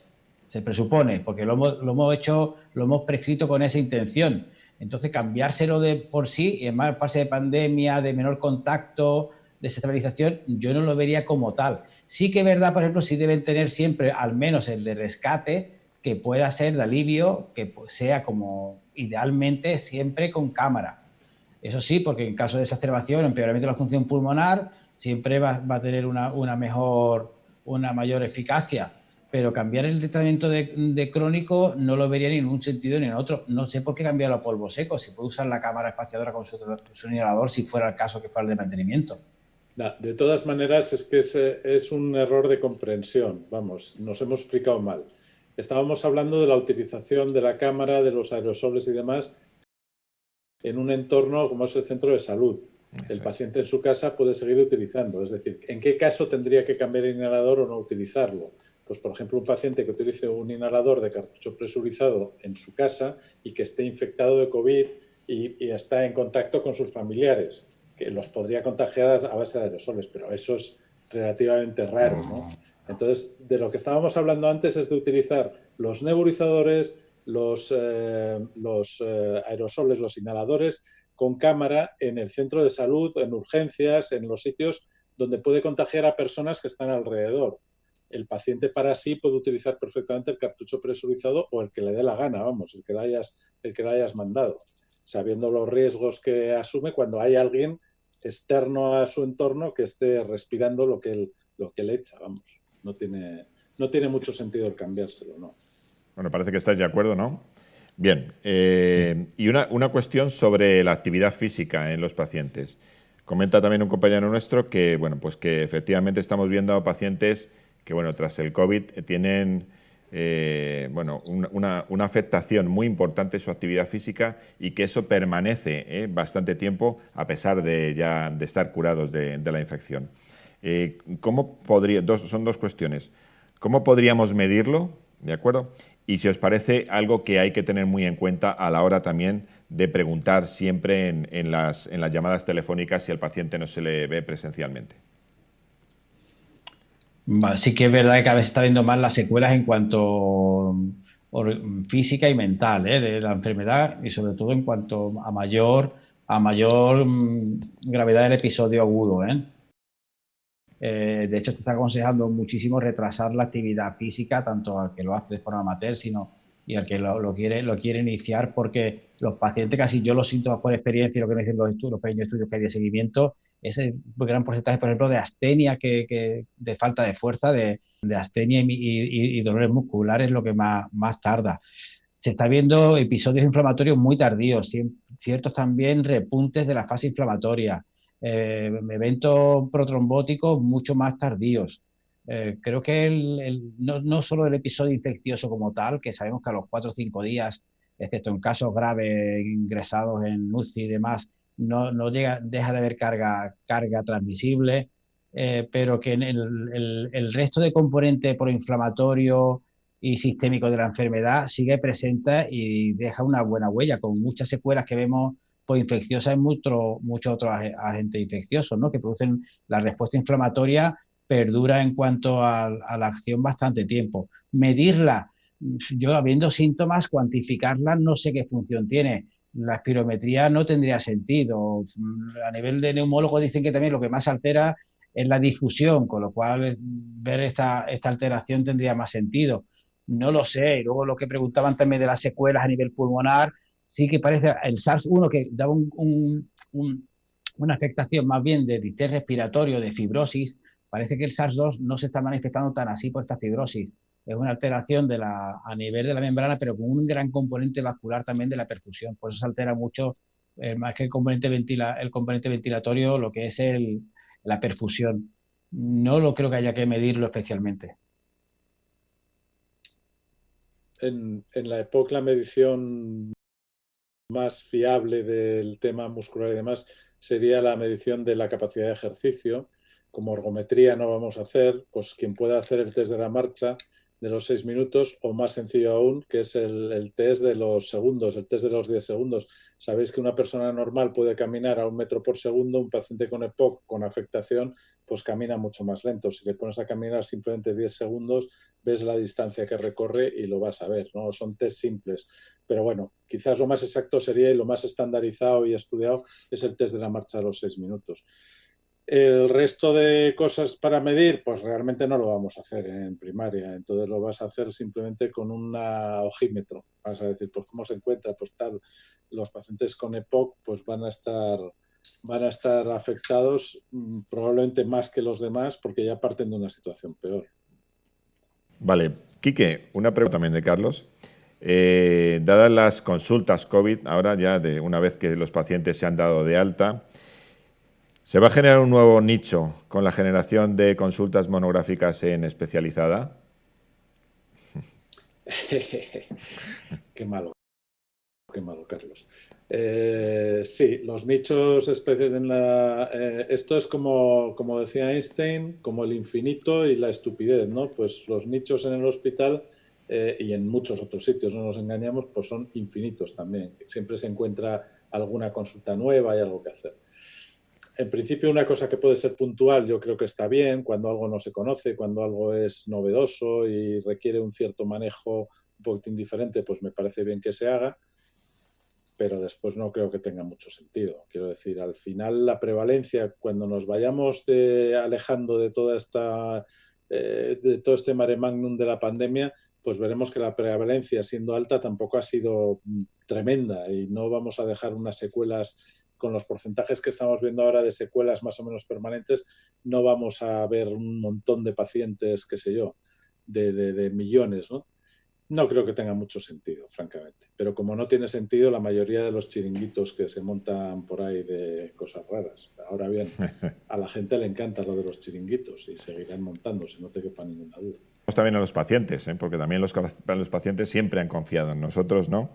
Se presupone, porque lo hemos prescrito con esa intención. Entonces, cambiárselo de por sí, y en más fase de pandemia, de menor contacto, desestabilización, yo no lo vería como tal. Sí que es verdad, por ejemplo, sí deben tener siempre al menos el de rescate, que pueda ser de alivio, que sea como idealmente siempre con cámara. Eso sí, porque en caso de exacerbación, empeoramiento de la función pulmonar, siempre va a tener una mayor eficacia. Pero cambiar el tratamiento de crónico no lo vería ni en un sentido ni en otro. No sé por qué cambiarlo a polvo seco, si puede usar la cámara espaciadora con su inhalador si fuera el caso que fuera el de mantenimiento. De todas maneras, es que es un error de comprensión. Vamos, nos hemos explicado mal. Estábamos hablando de la utilización de la cámara, de los aerosoles y demás en un entorno como es el centro de salud. El paciente en su casa puede seguir utilizando. Es decir, ¿en qué caso tendría que cambiar el inhalador o no utilizarlo? Pues, por ejemplo, un paciente que utilice un inhalador de cartucho presurizado en su casa y que esté infectado de COVID y está en contacto con sus familiares, que los podría contagiar a base de aerosoles, pero eso es relativamente raro, ¿no? Entonces, de lo que estábamos hablando antes es de utilizar los nebulizadores, los aerosoles, los inhaladores con cámara en el centro de salud, en urgencias, en los sitios donde puede contagiar a personas que están alrededor. El paciente para sí puede utilizar perfectamente el cartucho presurizado o el que le dé la gana, vamos, el que le hayas mandado, sabiendo los riesgos que asume cuando hay alguien externo a su entorno que esté respirando lo que le echa, vamos. No tiene mucho sentido el cambiárselo, ¿no? Bueno, parece que estáis de acuerdo, ¿no? Bien, y una cuestión sobre la actividad física en los pacientes. Comenta también un compañero nuestro que, bueno, pues que efectivamente estamos viendo a pacientes que, bueno, tras el COVID tienen una afectación muy importante en su actividad física y que eso permanece bastante tiempo a pesar de estar curados de la infección. Son dos cuestiones. ¿Cómo podríamos medirlo? ¿De acuerdo? Y si os parece algo que hay que tener muy en cuenta a la hora también de preguntar siempre en las llamadas telefónicas si al paciente no se le ve presencialmente. Vale, sí que es verdad que cada vez se está viendo más las secuelas en cuanto física y mental de la enfermedad y sobre todo en cuanto a mayor gravedad del episodio agudo. De hecho, se está aconsejando muchísimo retrasar la actividad física, tanto al que lo hace de forma amateur y al que lo quiere iniciar, porque los pacientes, casi yo los síntomas por experiencia y lo que me dicen los pequeños estudios que hay de seguimiento, es el gran porcentaje, por ejemplo, de astenia, de falta de fuerza, de astenia y dolores musculares, lo que más tarda. Se está viendo episodios inflamatorios muy tardíos, ciertos también repuntes de la fase inflamatoria. Eventos protrombóticos mucho más tardíos. Creo que no solo el episodio infeccioso como tal, que sabemos que a los 4 o 5 días, excepto en casos graves ingresados en UCI y demás, no deja de haber carga transmisible, pero que en el resto de componentes proinflamatorio y sistémico de la enfermedad sigue presente y deja una buena huella, con muchas secuelas que vemos infecciosas en muchos otros agentes infecciosos, ¿no? Que producen la respuesta inflamatoria, perdura en cuanto a la acción bastante tiempo. Medirla, yo viendo síntomas, cuantificarla, no sé qué función tiene. La espirometría no tendría sentido. A nivel de neumólogos dicen que también lo que más altera es la difusión, con lo cual ver esta alteración tendría más sentido. No lo sé. Y luego lo que preguntaban también de las secuelas a nivel pulmonar, sí que parece el SARS-1 que daba una afectación más bien de distrés respiratorio, de fibrosis. Parece que el SARS-2 no se está manifestando tan así por esta fibrosis. Es una alteración a nivel de la membrana, pero con un gran componente vascular también de la perfusión. Por eso se altera mucho, más que el componente ventilatorio, lo que es la perfusión. No lo creo que haya que medirlo especialmente. En la EPOC la medición más fiable del tema muscular y demás sería la medición de la capacidad de ejercicio. Como ergometría no vamos a hacer, pues quien pueda hacer el test de la marcha de los 6 minutos, o más sencillo aún, que es el test de los segundos, el test de los 10 segundos. Sabéis que una persona normal puede caminar a 1 metro por segundo, un paciente con EPOC, con afectación, pues camina mucho más lento. Si le pones a caminar simplemente 10 segundos, ves la distancia que recorre y lo vas a ver, ¿no? Son test simples. Pero bueno, quizás lo más exacto sería, y lo más estandarizado y estudiado, es el test de la marcha de los 6 minutos. El resto de cosas para medir, pues realmente no lo vamos a hacer en primaria, entonces lo vas a hacer simplemente con un ojímetro. Vas a decir, pues cómo se encuentra, pues tal. Los pacientes con EPOC pues van a estar afectados probablemente más que los demás, porque ya parten de una situación peor. Vale, Quique, una pregunta también de Carlos. Dadas las consultas COVID, ahora ya de una vez que los pacientes se han dado de alta, ¿se va a generar un nuevo nicho con la generación de consultas monográficas en especializada? Qué malo, Carlos. Sí, los nichos esto es como decía Einstein, como el infinito y la estupidez, ¿no? Pues los nichos en el hospital y en muchos otros sitios, no nos engañamos, pues son infinitos también. Siempre se encuentra alguna consulta nueva y algo que hacer. En principio, una cosa que puede ser puntual, yo creo que está bien, cuando algo no se conoce, cuando algo es novedoso y requiere un cierto manejo un poquitín diferente, pues me parece bien que se haga, pero después no creo que tenga mucho sentido. Quiero decir, al final la prevalencia, cuando nos vayamos alejando de todo este mare magnum de la pandemia, pues veremos que la prevalencia, siendo alta, tampoco ha sido tremenda y no vamos a dejar unas secuelas. Con los porcentajes que estamos viendo ahora de secuelas más o menos permanentes, no vamos a ver un montón de pacientes, qué sé yo, de millones, ¿no? No creo que tenga mucho sentido, francamente. Pero como no tiene sentido la mayoría de los chiringuitos que se montan por ahí de cosas raras. Ahora bien, a la gente le encanta lo de los chiringuitos y seguirán montándose, no te quepa ninguna duda. También a los pacientes, porque también los pacientes siempre han confiado en nosotros, ¿no?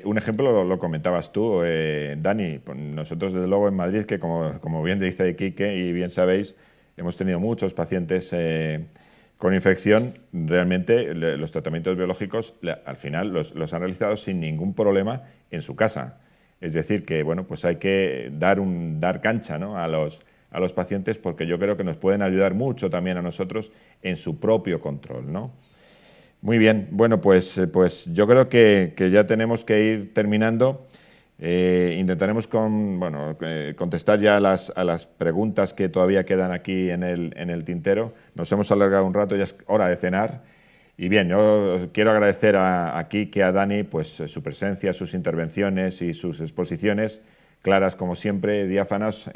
Un ejemplo lo comentabas tú, Dani. Nosotros, desde luego, en Madrid, que como bien dice Quique y bien sabéis, hemos tenido muchos pacientes con infección. Realmente los tratamientos biológicos al final los han realizado sin ningún problema en su casa. Es decir, que bueno, pues hay que dar cancha, ¿no?, a los pacientes, porque yo creo que nos pueden ayudar mucho también a nosotros en su propio control, ¿no? Muy bien, bueno, pues yo creo que ya tenemos que ir terminando. Intentaremos contestar ya a las preguntas que todavía quedan aquí en el tintero. Nos hemos alargado un rato, ya es hora de cenar. Y bien, yo quiero agradecer a Quique, a Dani, pues su presencia, sus intervenciones y sus exposiciones, claras como siempre, diáfanas,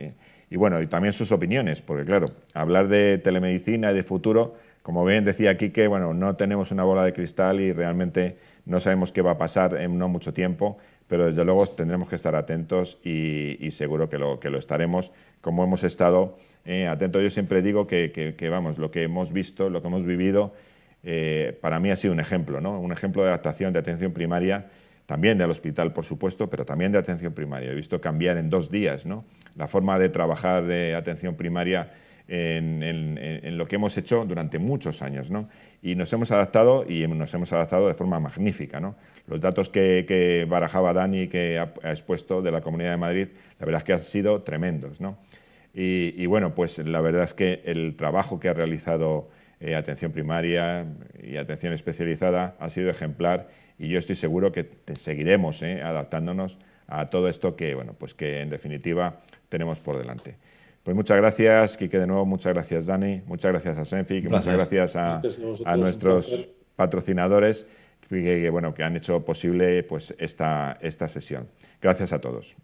y bueno, y también sus opiniones, porque claro, hablar de telemedicina y de futuro, como bien decía Quique, bueno, no tenemos una bola de cristal y realmente no sabemos qué va a pasar en no mucho tiempo, pero desde luego tendremos que estar atentos y seguro que lo estaremos, como hemos estado atentos. Yo siempre digo que vamos, lo que hemos visto, lo que hemos vivido, para mí ha sido un ejemplo, ¿no? Un ejemplo de adaptación de atención primaria, también del hospital, por supuesto, pero también de atención primaria. He visto cambiar en 2 días, ¿no?, la forma de trabajar de atención primaria en lo que hemos hecho durante muchos años, ¿no? Y nos hemos adaptado de forma magnífica, ¿no? Los datos que barajaba Dani, que ha expuesto de la Comunidad de Madrid, la verdad es que han sido tremendos, ¿no? Y bueno, pues la verdad es que el trabajo que ha realizado atención primaria y atención especializada ha sido ejemplar, y yo estoy seguro que seguiremos adaptándonos a todo esto que, bueno, pues que en definitiva tenemos por delante. Pues muchas gracias, Quique, de nuevo, muchas gracias, Dani, muchas gracias a Senfic, muchas gracias a nuestros patrocinadores que han hecho posible pues, esta sesión. Gracias a todos.